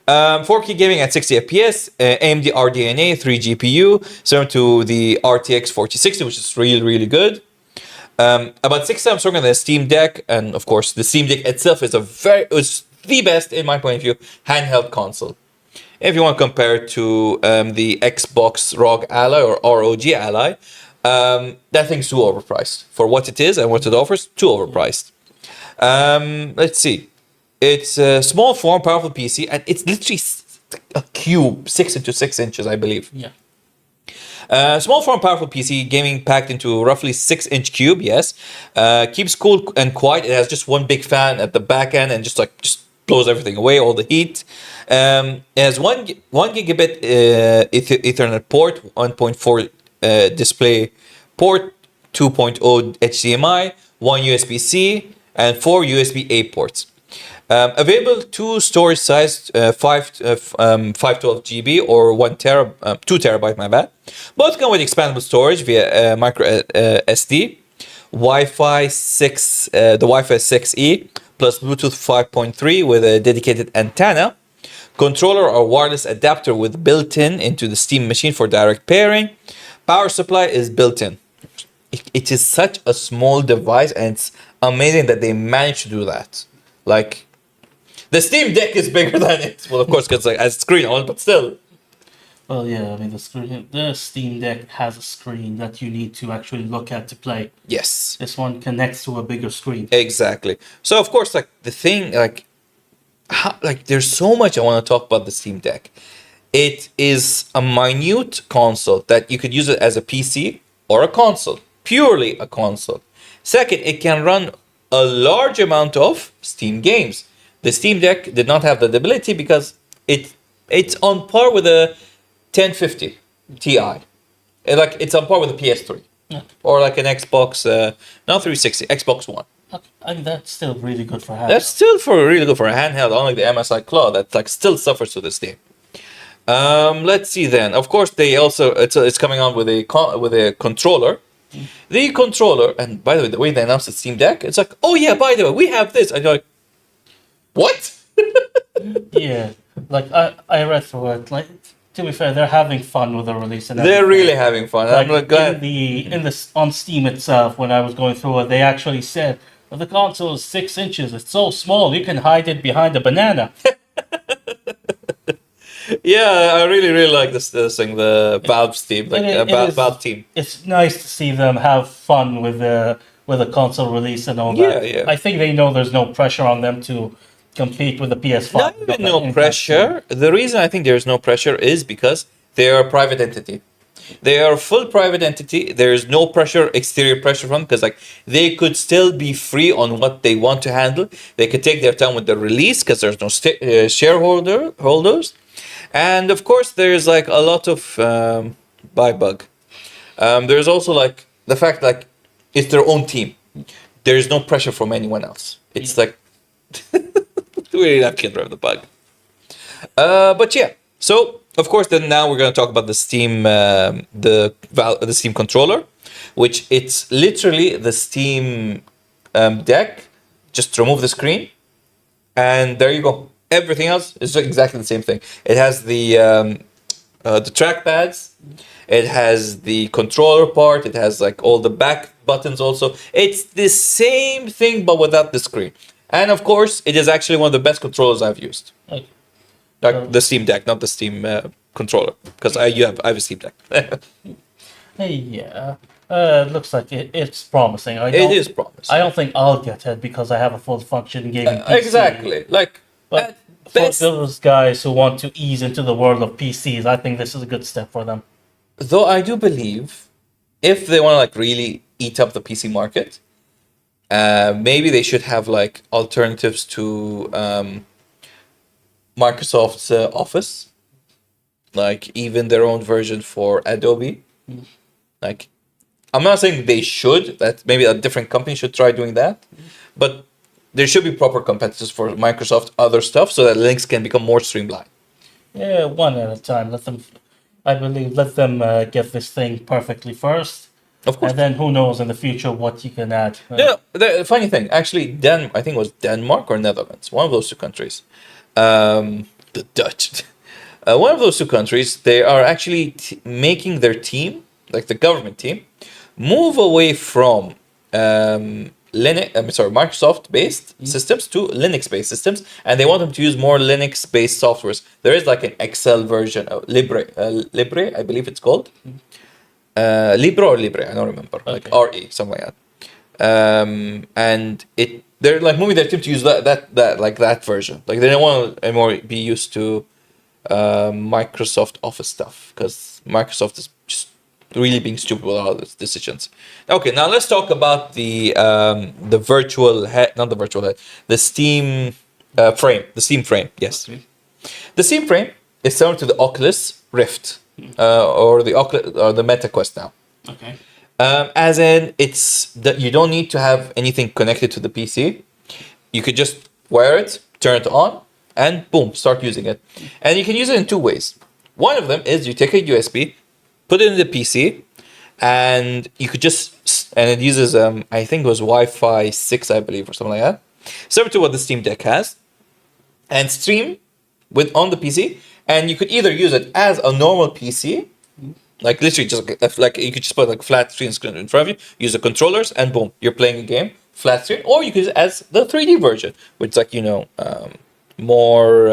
4K gaming at 60 FPS, AMD RDNA 3 GPU, similar to the RTX 4060, which is really, really good. About 6 times stronger than the Steam Deck, and of course, the Steam Deck itself is the best, in my point of view, handheld console. If you want to compare it to the Xbox ROG Ally or ROG Ally, that thing's too overpriced. For what it is and what it offers, too overpriced. Let's see. It's a small form, powerful PC, and it's literally a cube, 6 into 6 inches, I believe. Yeah. Small form, powerful PC, gaming packed into a roughly 6-inch cube. Yes, keeps cool and quiet. It has just one big fan at the back end, and just blows everything away, all the heat. It has one gigabit Ethernet port, 1.4 display port, 2.0 HDMI, one USB-C, and 4 USB-A ports. Available two storage size, 512 GB or 2 terabyte, my bad. Both come with expandable storage via micro SD, Wi-Fi 6, the Wi-Fi 6E plus Bluetooth 5.3 with a dedicated antenna, controller or wireless adapter with built-in into the Steam machine for direct pairing. Power supply is built-in. It is such a small device, and it's amazing that they managed to do that. Like, the Steam Deck is bigger than it. Well, of course, because like has a screen on, but still. Well, yeah, I mean, the Steam Deck has a screen that you need to actually look at to play. Yes. This one connects to a bigger screen. Exactly. So, of course, like the thing, there's so much I want to talk about the Steam Deck. It is a minute console that you could use it as a PC or a console. Purely a console. Second, it can run a large amount of Steam games. The Steam Deck did not have that ability because it's on par with a 1050 Ti. It's on par with a PS3. Yeah. Or like an Xbox, not 360, Xbox One. I mean, that's still really good for handheld. That's still really good for a handheld, unlike the MSI Claw that still suffers to this day. Let's see then. Of course, they also it's coming on with a controller. The controller, and by the way, the way they announced the Steam Deck, it's like, oh yeah, by the way, we have this. And you're like, what? Yeah, like I read through it. Like, to be fair, they're having fun with the release, and They're really having fun. like I'm glad. on Steam itself, when I was going through it, they actually said, well, the console is 6 inches. It's so small you can hide it behind a banana. Yeah, I really like this thing, the Valve Steam, Valve team. It's nice to see them have fun with the console release and all that. Yeah. I think they know there's no pressure on them to compete with the PS5. Not even no pressure. The reason I think there's no pressure is because they are a private entity. They are a full private entity. There is no pressure, exterior pressure from, because like they could still be free on what they want to handle. They could take their time with the release because there's no shareholders. And of course, there's like a lot of buy bug. There's also like the fact like it's their own team. There's no pressure from anyone else. It's like we really have to drive the bug. But yeah, so of course, then now we're going to talk about the Steam, the Steam controller, which it's literally the Steam Deck. Just remove the screen, and there you go. Everything else is exactly the same thing. It has the trackpads, it has the controller part, it has like all the back buttons also. It's the same thing but without the screen. And of course, it is actually one of the best controllers I've used. Okay. Like the Steam Deck, not the Steam controller, because I have a Steam Deck. Yeah, it looks like it's promising. It is promising. I don't think I'll get it because I have a full functioning gaming PC. Exactly. Like, But for those guys who want to ease into the world of PCs, I think this is a good step for them. Though I do believe if they want to like really eat up the PC market, maybe they should have like alternatives to Microsoft's Office, like even their own version for Adobe. Like, I'm not saying they should, that maybe a different company should try doing that, but there should be proper competitors for Microsoft other stuff so that links can become more streamlined. Yeah, one at a time. Let them get this thing perfectly first. Of course. And then who knows in the future what you can add. The funny thing, actually, I think it was Denmark or Netherlands, one of those two countries. The Dutch. One of those two countries, they are actually making their team, like the government team, move away from Microsoft-based systems to Linux-based systems, and they want them to use more Linux-based softwares. There is like an Excel version of Libre, I believe it's called. Libre or Libre, I don't remember. Like RE, something like that. And they're like moving their team to use that version. Like they don't want to anymore be used to Microsoft Office stuff because Microsoft is just really being stupid with all its decisions. Okay, now let's talk about the virtual head, not the virtual head, the Steam frame. The Steam frame, yes. Okay. The Steam frame is similar to the Oculus Rift or the Meta Quest now. Okay. As in, you don't need to have anything connected to the PC. You could just wear it, turn it on, and boom, start using it. And you can use it in two ways. One of them is you take a USB, put it in the PC, and you could and it uses, I think it was Wi-Fi 6, I believe, or something like that. Similar to what the Steam Deck has. And stream on the PC. And you could either use it as a normal PC, like literally just like you could just put like flat screen in front of you, use the controllers, and boom, you're playing a game, flat screen. Or you could use it as the 3D version, which is like, more, more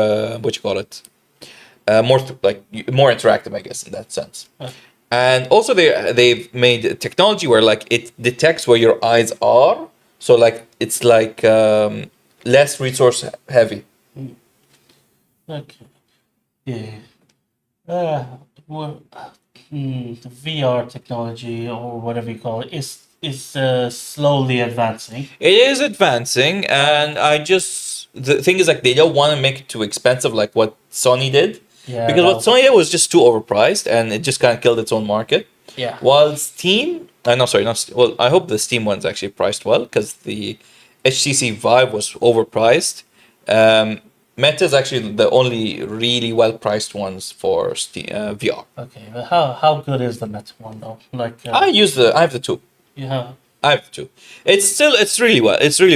interactive, I guess, in that sense. Okay. And also they've made technology where like it detects where your eyes are, so like it's like less resource heavy. Okay. Yeah. The VR technology or whatever you call it is slowly advancing. It is advancing, and the thing is like they don't want to make it too expensive like what Sony did. Yeah. Because what Sony did was just too overpriced, and it just kind of killed its own market. Yeah. While Steam, I hope the Steam one's actually priced well because the HTC Vive was overpriced. Meta is actually the only really well priced ones for Steam, VR. Okay, but how good is the Meta one though? Like I have the two. Yeah. I have the two. It's really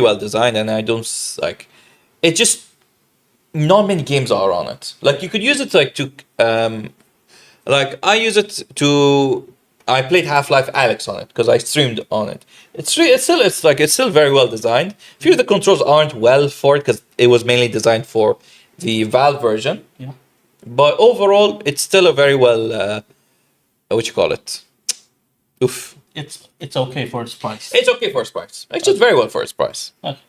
well designed, and I don't like it. Just not many games are on it. Like you could use it I use it to. I played Half-Life Alyx on it because I streamed on it. It's still very well designed. A few of the controls aren't well for it because it was mainly designed for the Valve version. Yeah. But overall, it's still a very well. Oof. It's okay for its price. It's okay for its price. It's just very well for its price. Okay.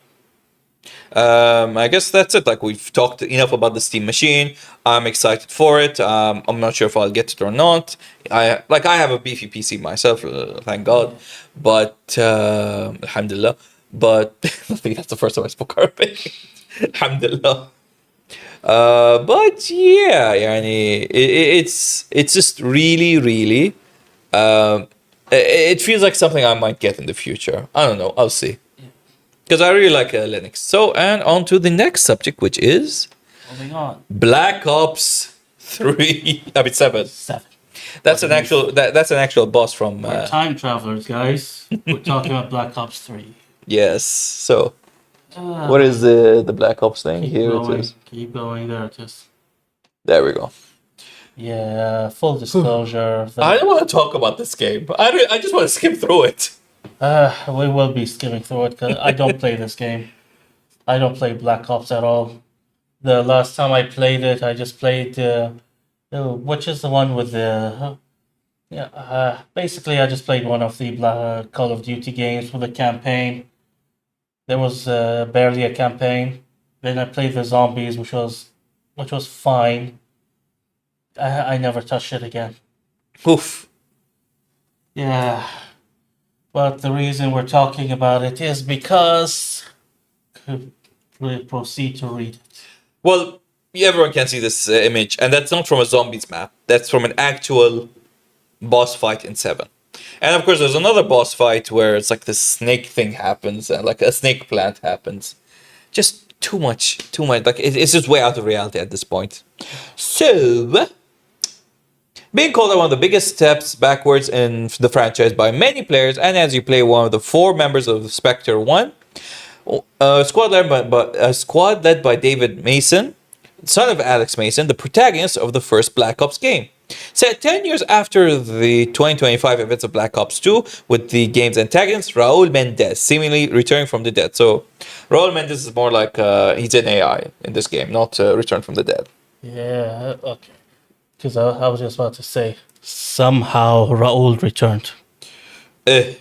I guess that's it. Like we've talked enough about the Steam machine. I'm excited for it. I'm not sure if I'll get it or not. I have a beefy PC myself, thank God. But alhamdulillah. But I think that's the first time I spoke Arabic. Alhamdulillah. But yeah, yani, it's just really, really. It feels like something I might get in the future. I don't know. I'll see. Because I really like Linux. So, and on to the next subject, which is Moving on. Black Ops 3. I mean 7. 7. That's an actual boss from. We're time travelers, guys. We're talking about Black Ops 3. Yes. So, what is the Black Ops thing? Here it is. Keep going. There it is. There we go. Yeah. Full disclosure. I don't want to talk about this game. I just want to skim through it. We will be skimming through it because I don't play this game. I don't play Black Ops at all. The last time I played it, I just played which is the one with the basically I just played one of the Call of Duty games with a campaign. There was barely a campaign. Then I played the zombies, which was fine. I never touched it again. Oof. Yeah. But the reason we're talking about it is because we'll proceed to read it. Well, everyone can see this image, and that's not from a zombies map. That's from an actual boss fight in 7. And of course, there's another boss fight where it's like this snake thing happens, and like a snake plant happens. Just too much. Like it's just way out of reality at this point. So, being called one of the biggest steps backwards in the franchise by many players, and as you play one of the 4 members of Spectre 1, a squad led by David Mason, son of Alex Mason, the protagonist of the first Black Ops game. Said 10 years after the 2025 events of Black Ops 2, with the game's antagonist Raul Mendez seemingly returning from the dead. So, Raul Mendez is more like he's an AI in this game, not Return from the Dead. Yeah, okay. Because I was just about to say, somehow Raul returned. Eh.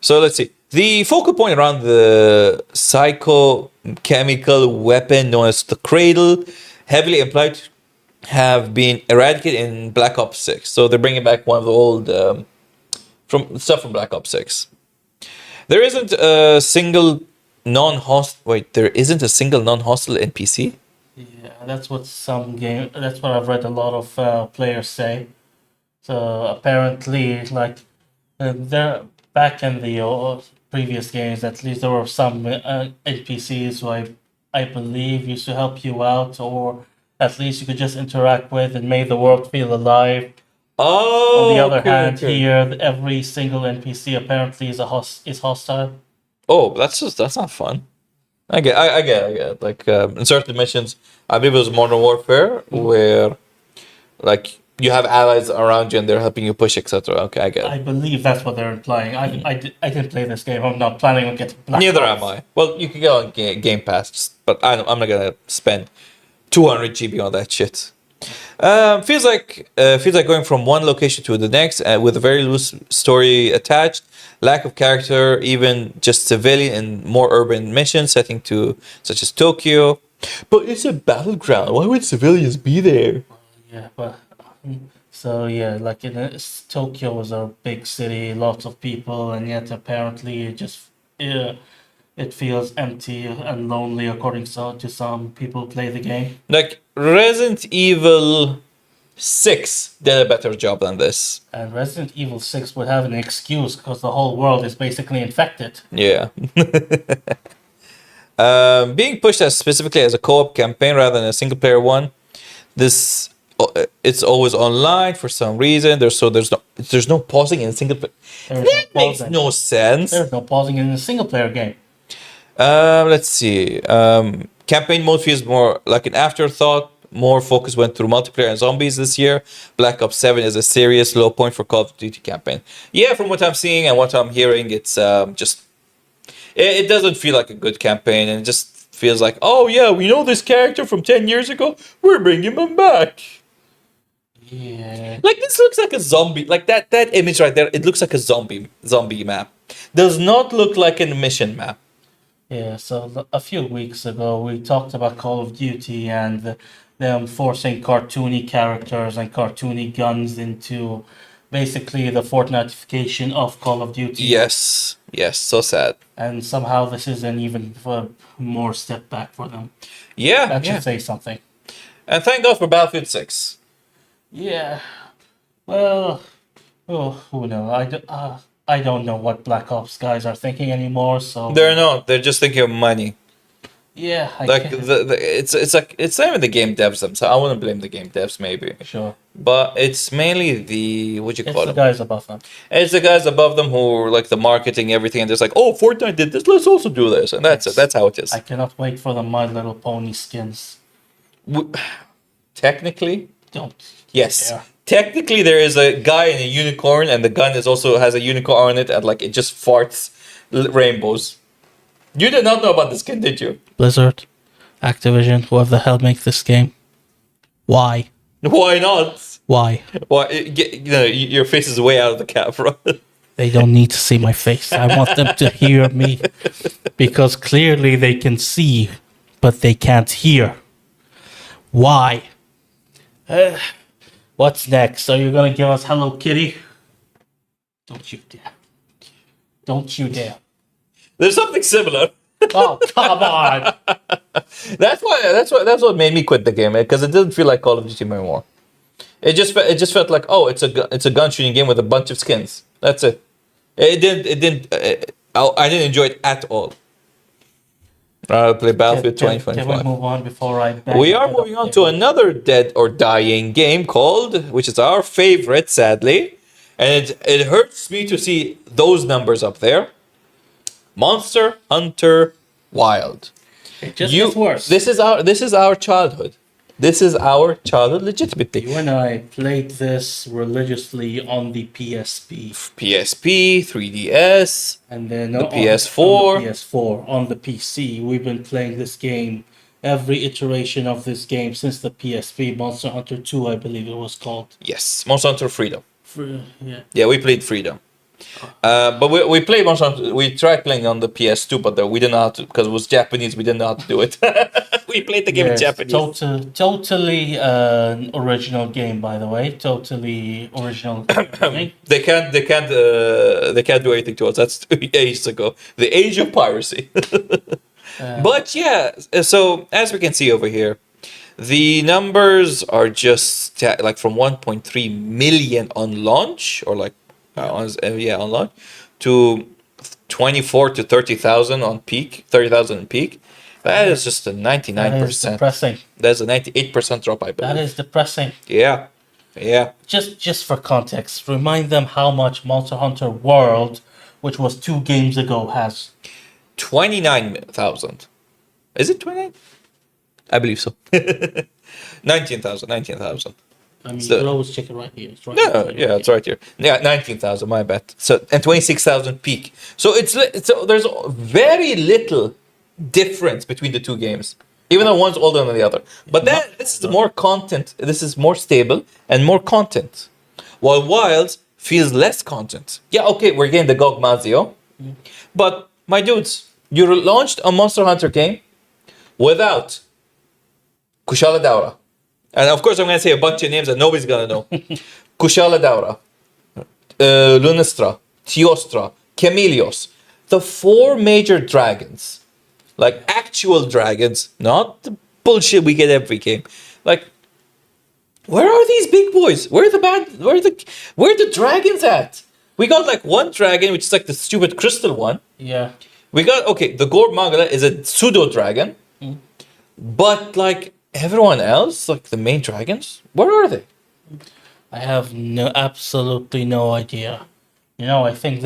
So let's see. The focal point around the psychochemical weapon known as the Cradle, heavily implied to have been eradicated in Black Ops 6. So they're bringing back one of the old from Black Ops 6. There isn't a single non-hostile. Wait, there isn't a single non-hostile NPC. Yeah, that's what that's what I've read a lot of players say. So apparently, like, there back in the previous games, at least there were some NPCs who I believe used to help you out, or at least you could just interact with and made the world feel alive. Oh, On the other okay, hand, okay. here every single NPC apparently is hostile. Oh, that's not fun. I get. Like in certain missions, I believe it was Modern Warfare, where like you have allies around you and they're helping you push, etc. Okay, I get I it. believe that's what they're implying. I didn't play this game. I'm not planning on getting Black Neither Ops. am I. Well, you can get on Game Pass, but I'm not gonna spend 200 GB on that shit. Feels like going from one location to the next with a very loose story attached, lack of character, even just civilian and more urban mission setting to such as Tokyo. But it's a battleground. Why would civilians be there? Yeah, but so yeah, like Tokyo was a big city, lots of people, and yet apparently it feels empty and lonely according to some people who play the game. Like Resident Evil 6 did a better job than this. And Resident Evil 6 would have an excuse because the whole world is basically infected. Yeah. Being pushed as specifically as a co-op campaign rather than a single player one. This it's always online for some reason. There's no pausing in single player. There's That no makes pausing. no sense. There's no pausing in a single player game. Let's see. Campaign mode feels more like an afterthought. More focus went through multiplayer and zombies this year. Black Ops 7 is a serious low point for Call of Duty campaign. Yeah, from what I'm seeing and what I'm hearing, it's just it doesn't feel like a good campaign, and it just feels like, oh yeah, we know this character from 10 years ago. We're bringing him back. Yeah. Like this looks like a zombie. Like that image right there. It looks like a zombie map. Does not look like a mission map. Yeah, so a few weeks ago we talked about Call of Duty and them forcing cartoony characters and cartoony guns into basically the Fortnitification of Call of Duty. Yes, so sad. And somehow this is an even more step back for them. Yeah, That should yeah. say something. And thank God for Battlefield 6. Yeah. Well, who knows? I don't know what Black Ops guys are thinking anymore. So They're not. They're just thinking of money. yeah, Like it's like it's not even the game devs themselves. I wouldn't blame the game devs maybe, sure. but it's mainly the what you It's call the it. guys above them. It's the guys above them who are like the marketing everything, and they're like, oh, Fortnite did this. Let's also do this, and that's it. That's how it is. I cannot wait for the My Little Pony skins. Technically, Don't. yes. Yeah. Technically, there is a guy in a unicorn, and the gun is also has a unicorn on it, and like it just farts rainbows. You did not know about this skin, did you? Blizzard, Activision, whoever the hell makes this game. Why? Why not? Why? Why? You know, your face is way out of the camera. They don't need to see my face. I want them to hear me. Because clearly they can see, but they can't hear. Why? What's next? Are you gonna give us Hello Kitty? Don't you dare. Don't you dare. There's something similar. Oh, come on. That's what made me quit the game, because it didn't feel like Call of Duty anymore. It just felt like, oh, it's a gun shooting game with a bunch of skins. That's it. I didn't enjoy it at all. I'll play Battlefield Can we 2025. move on before I... We are moving on to another dead or dying game called, which is our favorite, sadly, and it hurts me to see those numbers up there. Monster Hunter Wild. It just gets worse. This is our childhood. This is our childhood legitimately. You and I played this religiously on the PSP. PSP, 3DS, And then the on PS4. the PS4, on the PC, we've been playing this game, every iteration of this game since the PSP, Monster Hunter 2, I believe it was called. Yes, Monster Hunter Freedom. Yeah. Yeah, we played Freedom. But we played Monster Hunter. We tried playing on the PS2, but we didn't know how to, because it was Japanese. We didn't know how to do it. We played the game in Yes, Japanese. totally original game, by the way. Totally original. Everything. They can't do anything to us. That's ages ago. The age of piracy. But yeah, so as we can see over here, the numbers are just like from 1.3 million on launch, or like on launch, to 24 to 30,000 on peak, 30,000 on peak. That is just a 99%. That is depressing. That's a 98% drop, I believe. That is depressing. Yeah, yeah. Just for context, remind them how much Monster Hunter World, which was 2 games ago, has. 29,000. Is it 29? I believe so. 19,000. I mean, So- you can always check it right here. It's right Yeah, here. yeah, it's right here. Yeah, 19,000, my bad. So, and 26,000 peak. So so there's very little difference between the two games, even though one's older than the other. But then this is more content. This is more stable and more content, while Wilds feels less content. Yeah, okay, we're getting the GOG Mazio, but my dudes, you launched a Monster Hunter game without Kushala Daura. And of course, I'm going to say a bunch of names that nobody's going to know. Kushala Daura, Lunistra, Teostra, Chameleos. The 4 major dragons. Like actual dragons, not the bullshit we get every game. Like, where are these big boys? Where are the dragons at? We got like one dragon, which is like the stupid crystal one. Yeah. We got, okay, the Gorb Mangala is a pseudo dragon. But like everyone else, like the main dragons, where are they? I have absolutely no idea. You know, I think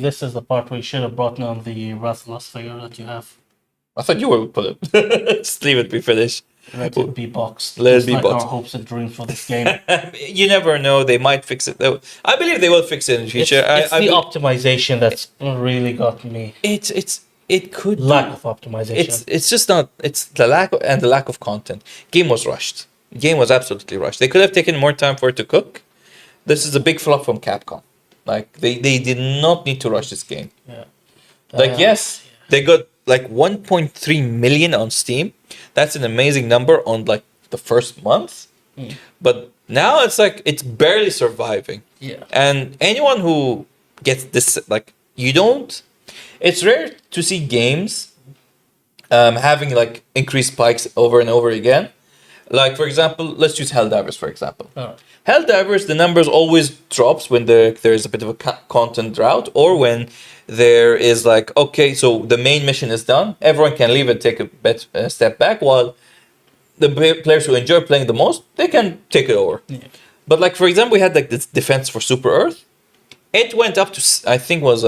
this is the part where you should have brought on the Rathalos figure that you have. I thought you would put it. Just leave it be finished. Let it be boxed. Let it Just be like boxed. our hopes and dreams for this game. You never know. They might fix it. I believe they will fix it in the future. It's I the bel- optimization that's really got me. it could Lack be. of optimization. It's just not. It's the lack of content. Game was rushed. Game was absolutely rushed. They could have taken more time for it to cook. This is a big flop from Capcom. Like they did not need to rush this game. Yeah. Like yes, they got like 1.3 million on Steam. That's an amazing number on like the first month. But now it's like it's barely surviving. Yeah. And anyone who gets this, like, you don't. It's rare to see games having like increased spikes over and over again. Like, for example, let's use Helldivers, for example. Alright. Helldivers, the numbers always drops when there is a bit of a content drought, or when there is like, okay, so the main mission is done, everyone can leave and take a step back, while the players who enjoy playing the most, they can take it over. Yeah. But like, for example, we had like this defense for Super Earth. It went up to, I think was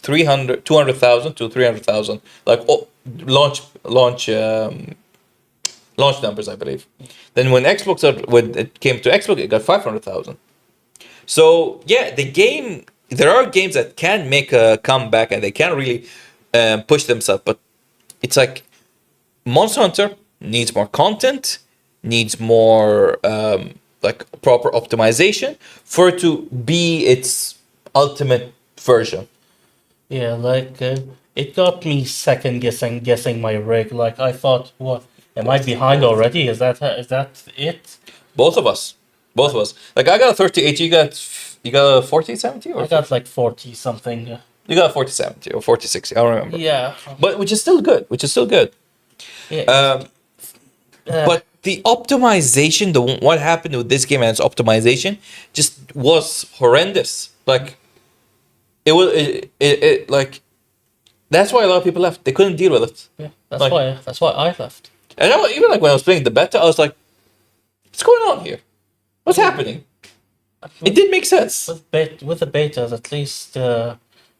200,000 to 300,000, like launch numbers, I believe. Then when it came to Xbox, it got 500,000. So yeah, there are games that can make a comeback and they can really push themselves, but it's like Monster Hunter needs more content, needs more like proper optimization for it to be its ultimate version. Yeah, like it got me second guessing my rig. Like I thought, what am I behind already? Is that it? Both of us. Like I got a 3080, you got a 4070 or I got like 40 something. you got a 4070 or 4060, I don't remember. Yeah. But which is still good. Yeah. But the optimization, what happened with this game and its optimization just was horrendous. Like it like that's why a lot of people left. They couldn't deal with it. Yeah, like- that's why I left. And even like when I was playing the beta, I was like, what's going on here? What's happening? It didn't make sense. With the betas, at least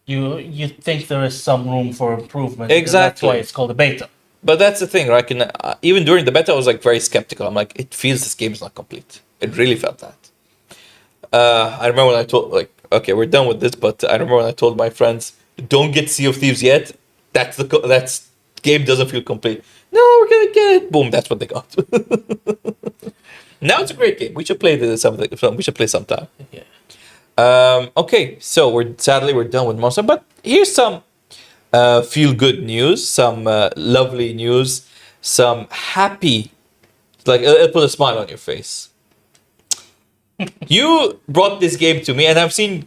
you think there is some room for improvement. because Exactly. That's why it's called a beta. But that's the thing, right? Even during the beta, I was like very skeptical. I'm like, it feels this game is not complete. It really felt that. I remember when I told, like, okay, we're done with this, but I remember when I told my friends, don't get Sea of Thieves yet. That's game doesn't feel complete. No, we're gonna get it. Boom, that's what they got. Now it's a great game. We should play we should play sometime. Yeah. Okay, so we're done with Monster, but here's some feel good news, some lovely news, some happy, like it'll put a smile on your face. You brought this game to me, and I've seen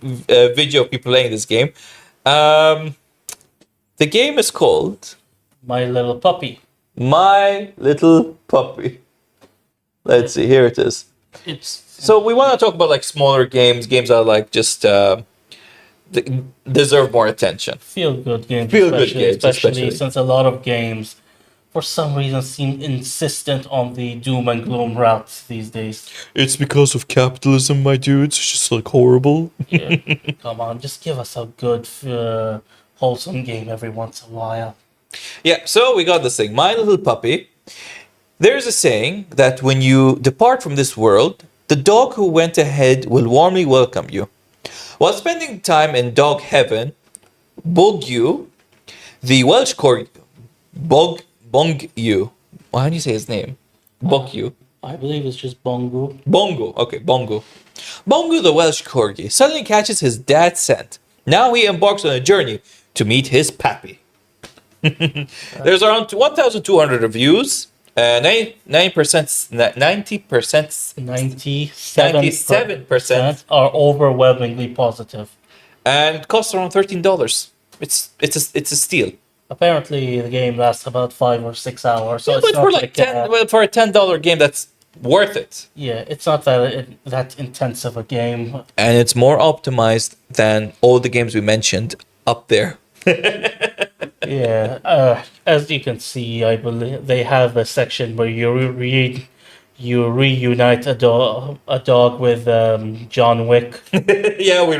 video of people playing this game. The game is called My Little Puppy. My Little Puppy. Let's see, here it is. So we want to talk about like smaller games that are like just deserve more attention. Feel good games, Feel-good games, especially especially. since a lot of games, for some reason, seem insistent on the doom and gloom route these days. It's because of capitalism, my dudes. It's just like horrible. Yeah. Come on, just give us a good, wholesome game every once in a while. Yeah, so we got this thing, My Little Puppy. There's a saying that when you depart from this world, the dog who went ahead will warmly welcome you. While spending time in dog heaven, Bogyu, the Welsh corgi, Bongyu. How do you say his name? Bogyu. I believe it's just Bongo. Bongo. Okay, Bongo. Bongo, the Welsh corgi, suddenly catches his dad's scent. Now he embarks on a journey to meet his pappy. There's around 1,200 reviews. 90%, 97% are overwhelmingly positive. and it costs around $13. It's a steal. Apparently, the game lasts about 5 or 6 hours. So Yeah, it's but not for like well, for a $10 game, that's worth it. yeah, it's not that intensive a game. And it's more optimized than all the games we mentioned up there. Yeah, as you can see, I believe they have a section where you reunite a dog with John Wick. Yeah, we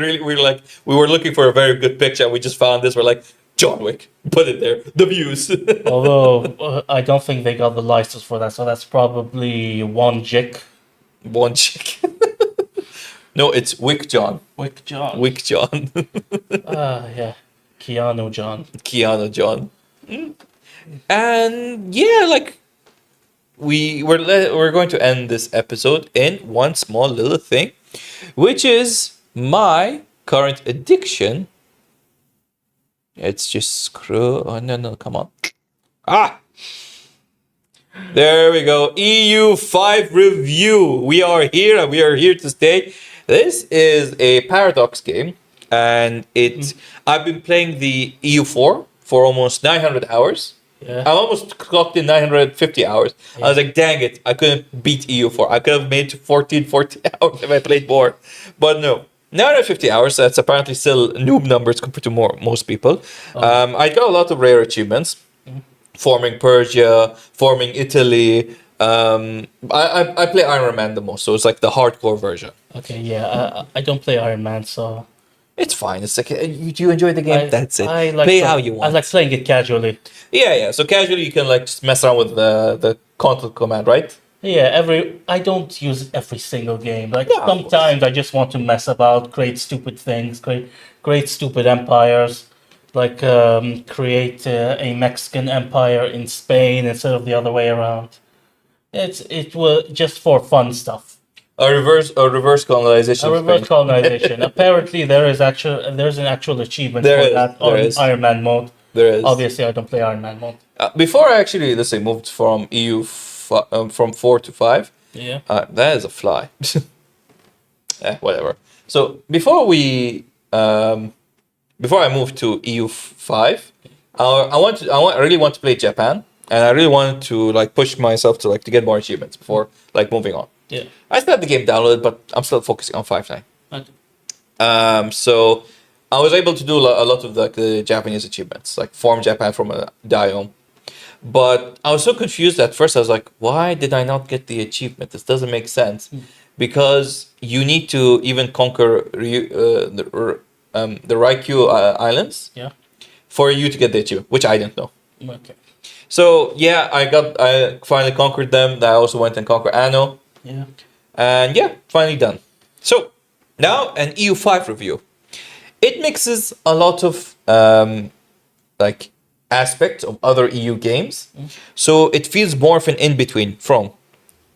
were looking for a very good picture, and we just found this. We're like, John Wick, put it there. The views. Although I don't think they got the license for that, so that's probably one Jick. One chick. No, it's Wick John. Wick John. Wick John. Yeah, Keanu John. Keanu John. And yeah, like we're going to end this episode in one small little thing, which is my current addiction. It's just screw. Oh no, come on. Ah, there we go. EU5 review. We are here and we are here to stay. This is a Paradox game, and I've been playing the EU4 for almost 900 hours. Yeah. I almost clocked in 950 hours. I was like, dang it, I couldn't beat EU4. I could have made 40 hours if I played more. But no, 950 hours, that's apparently still noob numbers compared to most people. I got a lot of rare achievements. Forming Persia, forming Italy. I play Iron Man the most, so it's like the hardcore version. Okay, yeah, I don't play Iron Man, so It's fine. It's like, you enjoy the game? That's it. I like play how you want. I like playing it casually. Yeah. So casually, you can like just mess around with the control command, right? Yeah, I don't use it every single game. Like Yeah, of sometimes I just want to mess about, create stupid things, create stupid empires, like create a Mexican empire in Spain instead of the other way around. It was just for fun stuff. A reverse colonization. A of reverse Spain. colonization. Apparently, there's an actual achievement There for is, that there on is. Iron Man mode. There is. Obviously, I don't play Iron Man mode. Before I actually, let's say, moved from from 4 to 5. Yeah. That is a fly. Whatever. So before I moved to EU5, I really want to play Japan, and I really wanted to like push myself to get more achievements before like moving on. Yeah. I still have the game downloaded, but I'm still focusing on 5.9. Okay. So I was able to do a lot of the Japanese achievements, like form Japan from a diome. But I was so confused at first. I was like, why did I not get the achievement? This doesn't make sense. Because you need to even conquer the Raikyu Islands Yeah. for you to get the achievement, which I didn't know. Okay. So yeah, I finally conquered them. I also went and conquered Anno, Yeah. and yeah, finally done. So now an EU5 review. It mixes a lot of like aspects of other EU games, so it feels more of an in between from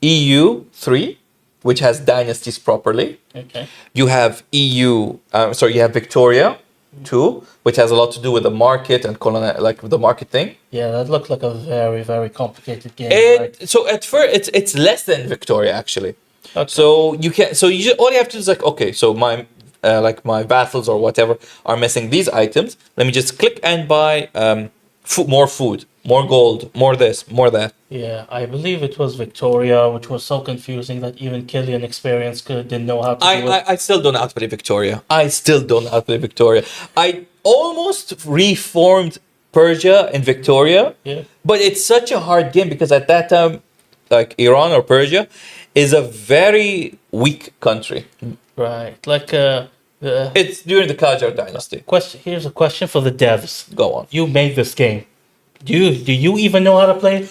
EU3, which has dynasties properly. Okay. You have you have Victoria too, which has a lot to do with the market and like the market thing. Yeah, that looked like a very, very complicated game. So at first it's less than Victoria actually. Okay. So you can all you have to do is like, okay, so my like my vassals or whatever are missing these items. Let me just click and buy more food, more gold, more this, more that. Yeah, I believe it was Victoria, which was so confusing that even Killian Experience didn't know how to do it. I still don't know how to play Victoria. I still don't know how to play Victoria. I almost reformed Persia in Victoria, Yeah. but it's such a hard game because at that time, like Iran or Persia, is a very weak country. Right. Like, the It's during the Qajar dynasty. question. Here's a question for the devs. Go on. You made this game. Do you even know how to play it?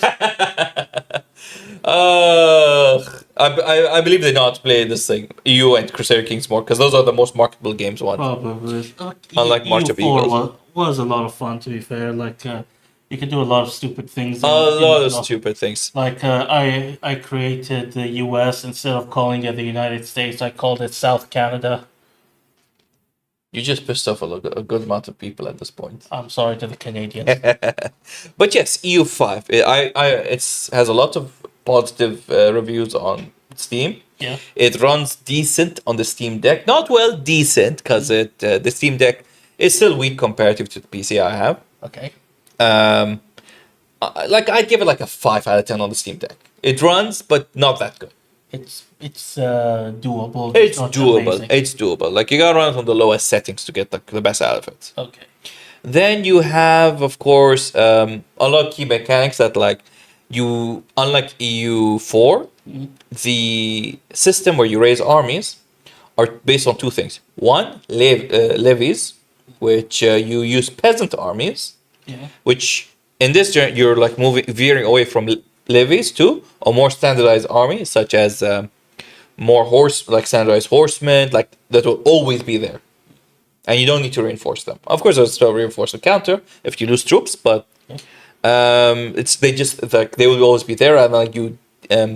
I believe they know how to play this thing, EU and Crusader Kings more, because those are the most marketable games one. Probably. Unlike March of EU4 Eagles. was a lot of fun, to be fair. Like, you could do a lot of stupid things. A lot of stupid things. Like, I created the US instead of calling it the United States. I called it South Canada. You just pissed off a good amount of people at this point. I'm sorry to the Canadians. But yes, EU5. It has a lot of positive reviews on Steam. Yeah. It runs decent on the Steam Deck. Not well, decent, because the Steam Deck is still weak comparative to the PC I have. Okay. Like I'd give it like a 5 out of 10 on the Steam Deck. It runs, but not that good. It's doable. It's not doable. amazing. It's doable. Like you gotta run it on the lowest settings to get the best out of it. Okay. Then you have, of course, a lot of key mechanics that, like, unlike EU4, the system where you raise armies are based on two things. One, levies, which you use peasant armies, Yeah. which in this journey you're like veering away from levies to a more standardized army, such as like standardized horsemen, like that will always be there. And you don't need to reinforce them. Of course, there's still reinforce a counter if you lose troops, but they will always be there, and like you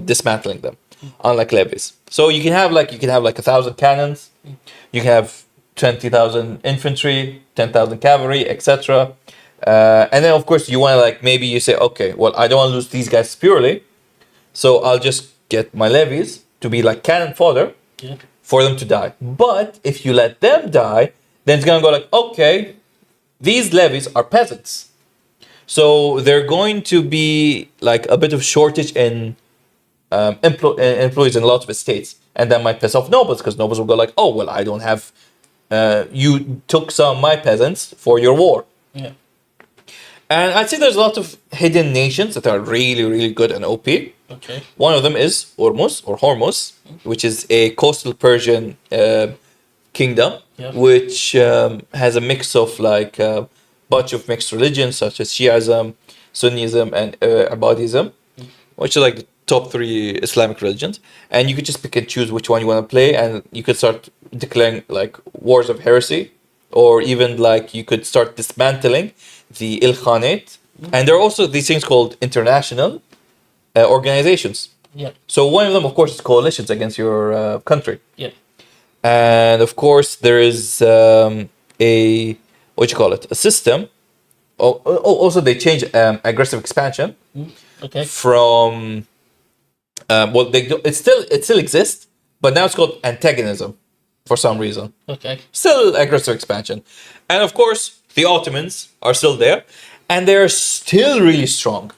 dismantling them, unlike levies. So you can have like 1,000 cannons, you can have 20,000 infantry, 10,000 cavalry, etc. And then of course you want to like maybe you say, okay, well I don't want to lose these guys purely, so I'll just get my levies to be like cannon fodder for them to die. But if you let them die, then it's gonna go like, okay, these levies are peasants, so they're going to be like a bit of shortage in employees in a lot of estates, and that might piss off nobles because nobles will go like, oh well, I don't have. You took some of my peasants for your war. Yeah. And I'd say there's a lot of hidden nations that are really, really good and OP. Okay. One of them is Hormuz, which is a coastal Persian kingdom, which has a mix of like a bunch of mixed religions such as Shiism, Sunnism, and Ibadism, which are like the top 3 Islamic religions. And you could just pick and choose which one you want to play, and you could start declaring like wars of heresy, or even like you could start dismantling the Ilkhanate. And there are also these things called international organizations. Yeah. So one of them, of course, is coalitions against your country. Yeah. And of course, there is a system. Also, they change aggressive expansion Okay. from it still exists, but now it's called antagonism for some reason. Okay. Still aggressive expansion, and of course, the Ottomans are still there, and they're still really strong.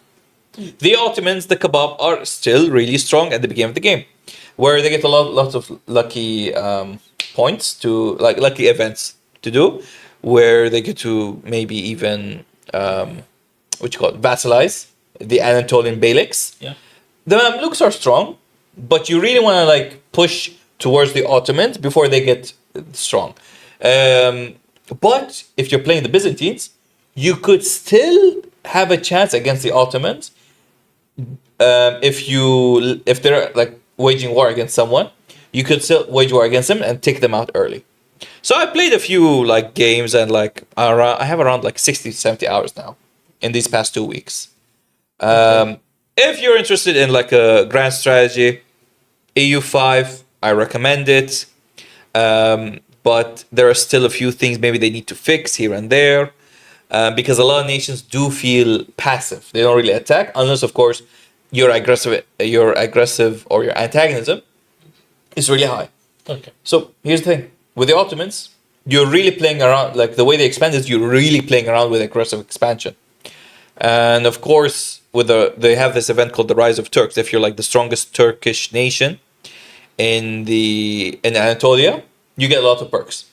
The Ottomans, the Kebab, are still really strong at the beginning of the game, where they get lots of lucky points to like lucky events to do, where they get to maybe even vassalize the Anatolian beyliks. Yeah. The Mamluks are strong, but you really want to like push towards the Ottomans before they get strong. But if you're playing the Byzantines, you could still have a chance against the Ottomans if they're like waging war against someone. You could still wage war against them and take them out early. So I played a few like games and like I have around like 60 to 70 hours now in these past 2 weeks. If you're interested in like a grand strategy, EU5, I recommend it. But there are still a few things maybe they need to fix here and there. Because a lot of nations do feel passive. They don't really attack unless, of course, your aggressive or your antagonism is really high. Okay. So here's the thing: with the Ottomans, you're really playing around. Like the way they expand is, you're really playing around with aggressive expansion. And of course, they have this event called the Rise of Turks. If you're like the strongest Turkish nation in Anatolia, you get a lot of perks.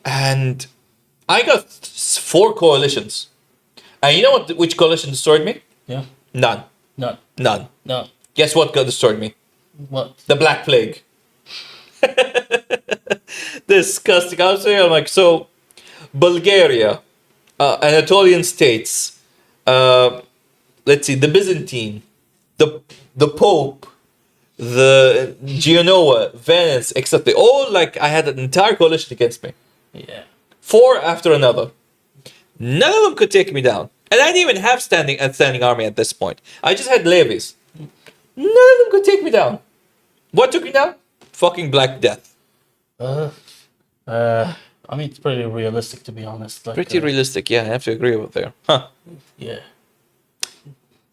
And I got 4 coalitions. And you know what? Which coalition destroyed me? Yeah. None. No. None. No. Guess what destroyed me? What? The Black Plague. Disgusting. I was saying, I'm like, so Bulgaria, Anatolian states, let's see, the Byzantine, the Pope, the Genoa, Venice, except they all like I had an entire coalition against me. Yeah. 4 after another. None of them could take me down. And I didn't even have standing army at this point. I just had levies. None of them could take me down. What took me down? Fucking Black Death. I mean, it's pretty realistic, to be honest. Like, Pretty realistic, yeah, I have to agree with there. Huh. Yeah.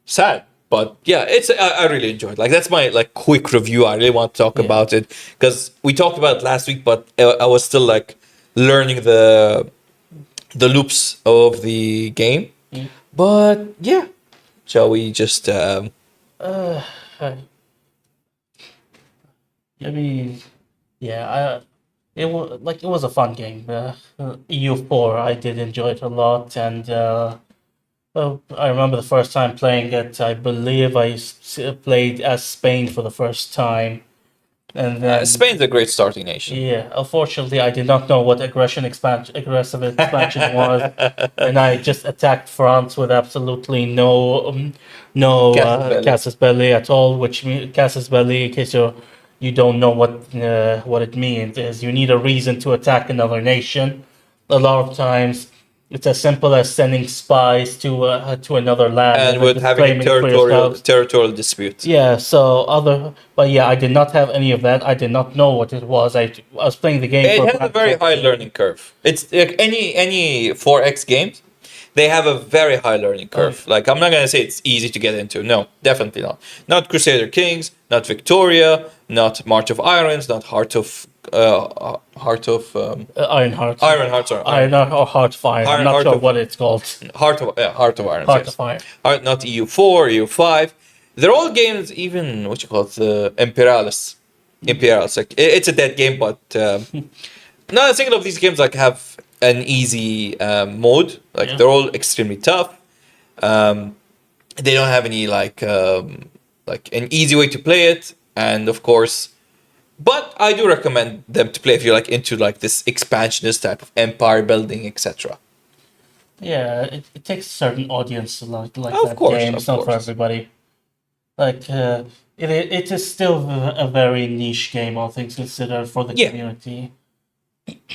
Sad. But yeah, I really enjoyed. Like that's my like quick review. I really want to talk about it because we talked about it last week, but I was still like learning the loops of the game. But yeah, shall we just? I mean, yeah, it was a fun game. EU4, I did enjoy it a lot, and I remember the first time playing it. I believe I played as Spain for the first time, and then Spain's a great starting nation. yeah. Unfortunately, I did not know what aggressive expansion was, and I just attacked France with absolutely no casus belli at all. Which means casus belli, in case you don't know what it means, is you need a reason to attack another nation. A lot of times, it's as simple as sending spies to another land And with just having a claiming it for yourselves. territorial dispute. Yeah, but yeah, I did not have any of that. I did not know what it was. I was playing the game. It for has a very high learning curve. It's like any 4X games, they have a very high learning curve. Like I'm not gonna say it's easy to get into. No, definitely not. Not Crusader Kings, not Victoria, not March of Irons, not Heart of Ironheart. Ironheart. Sorry, Ironheart or Heart of Iron. I'm not Heart sure of- what it's called. Heart of Irons. Heart Yes. of Iron. Not EU4, EU5. They're all games. Even what you call it, Imperialis. Imperialis. Like it's a dead game, but not a single of these games like have an easy mode. Like they're all extremely tough. They don't have any like an easy way to play it, and of course. But I do recommend them to play if you're like into like this expansionist type of empire building, etc. Yeah, it takes a certain audience to like Of that course, game. of It's not for course. everybody. Like it is still a very niche game, all things considered, for the community.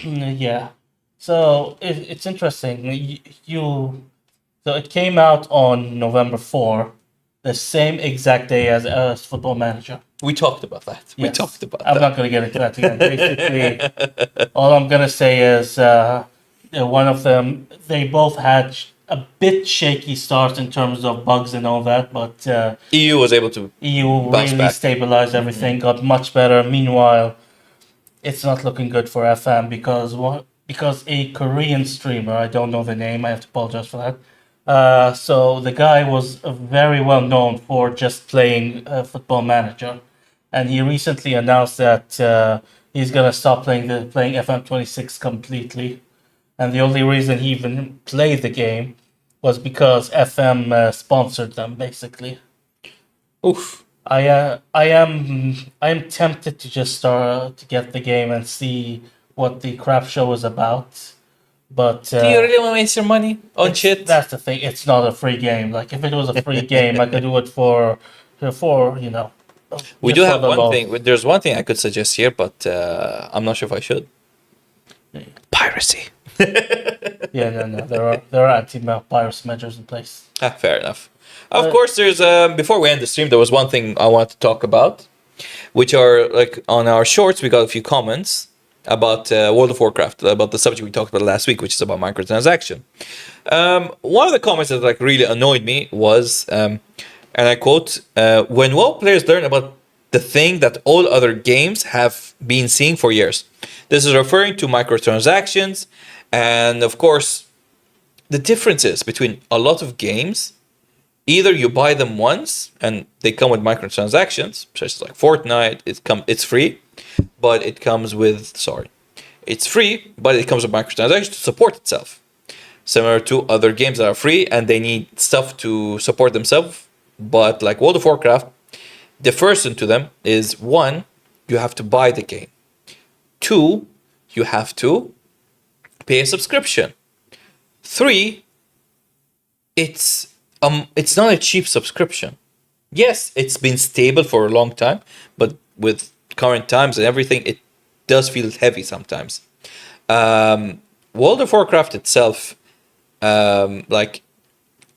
Yeah. So it's interesting. So it came out on November 4, the same exact day as Football Manager. We talked about that. We Yes. talked about I'm that. not going to get into that again. Basically, all I'm going to say is one of them, they both had a bit shaky starts in terms of bugs and all that, but EU was able to. EU Bounce really back. stabilized everything, got much better. Meanwhile, it's not looking good for FM because a Korean streamer, I don't know the name, I have to apologize for that. So the guy was very well known for just playing Football Manager, and he recently announced that he's gonna stop playing FM26 completely, and the only reason he even played the game was because FM sponsored them, basically. Oof. I am tempted to just start to get the game and see what the crap show is about, But Do you really want to waste your money on shit? that's the thing. It's not a free game. Like if it was a free game, I could do it for We just do for have the one love. thing. There's one thing I could suggest here, but I'm not sure if I should. Piracy. Yeah, no. There are anti-piracy measures in place. Fair enough. Of course, there's before we end the stream, there was one thing I want to talk about, which are like on our shorts. We got a few comments about World of Warcraft, about the subject we talked about last week, which is about microtransaction. One of the comments that like really annoyed me was, and I quote, "When WoW players learn about the thing that all other games have been seeing for years." This is referring to microtransactions, and of course, the differences between a lot of games. Either you buy them once and they come with microtransactions, such as like Fortnite. It's free, but it comes with it's free, but it comes with microtransactions to support itself. Similar to other games that are free and they need stuff to support themselves. But like World of Warcraft, the first into them is one, you have to buy the game. Two, you have to pay a subscription. Three, it's not a cheap subscription. Yes, it's been stable for a long time, but with current times and everything, it does feel heavy sometimes. World of Warcraft itself, like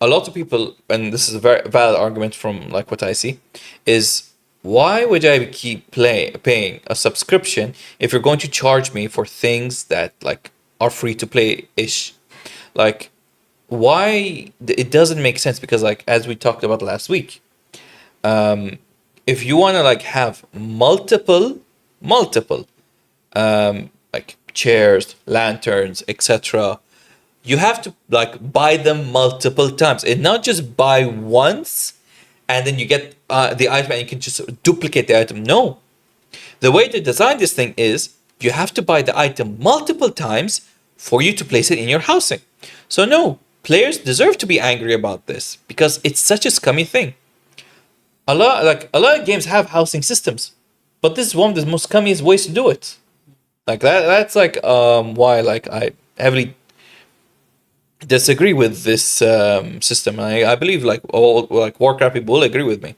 a lot of people, and this is a very valid argument from like what I see, is why would I keep paying a subscription if you're going to charge me for things that like are free to play ish? Like, why it doesn't make sense, because like as we talked about last week, if you want to like have multiple like chairs, lanterns, etc., you have to like buy them multiple times and not just buy once and then you get the item and you can just duplicate the item. No, the way to design this thing is you have to buy the item multiple times for you to place it in your housing. So no, players deserve to be angry about this because it's such a scummy thing. A lot of games have housing systems, but this is one of the most scummiest ways to do it. Like that's like why like I heavily disagree with this system. I believe like all like Warcraft people will agree with me.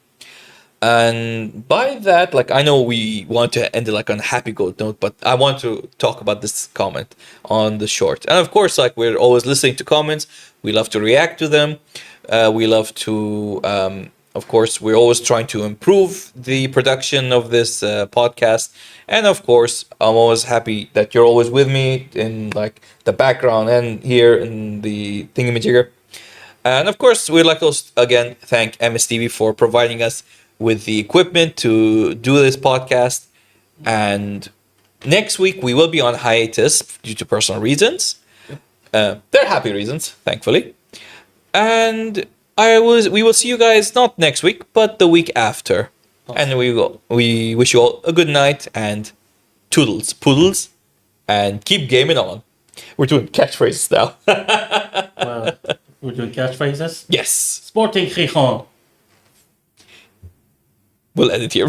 And by that, like I know we want to end it like on a happy goat note, but I want to talk about this comment on the short. And of course, like we're always listening to comments. We love to react to them. We love to, of course, we're always trying to improve the production of this podcast. And of course, I'm always happy that you're always with me in like the background and here in the thingamajigger. And of course, we'd like to again thank MSTV for providing us with the equipment to do this podcast. And next week we will be on hiatus due to personal reasons. They're happy reasons, thankfully. And we will see you guys not next week, but the week after. And we wish you all a good night and toodles, poodles, and keep gaming on. We're doing catchphrases now. Well, we're doing catchphrases. Yes. Sporting Gijon. We'll end it here.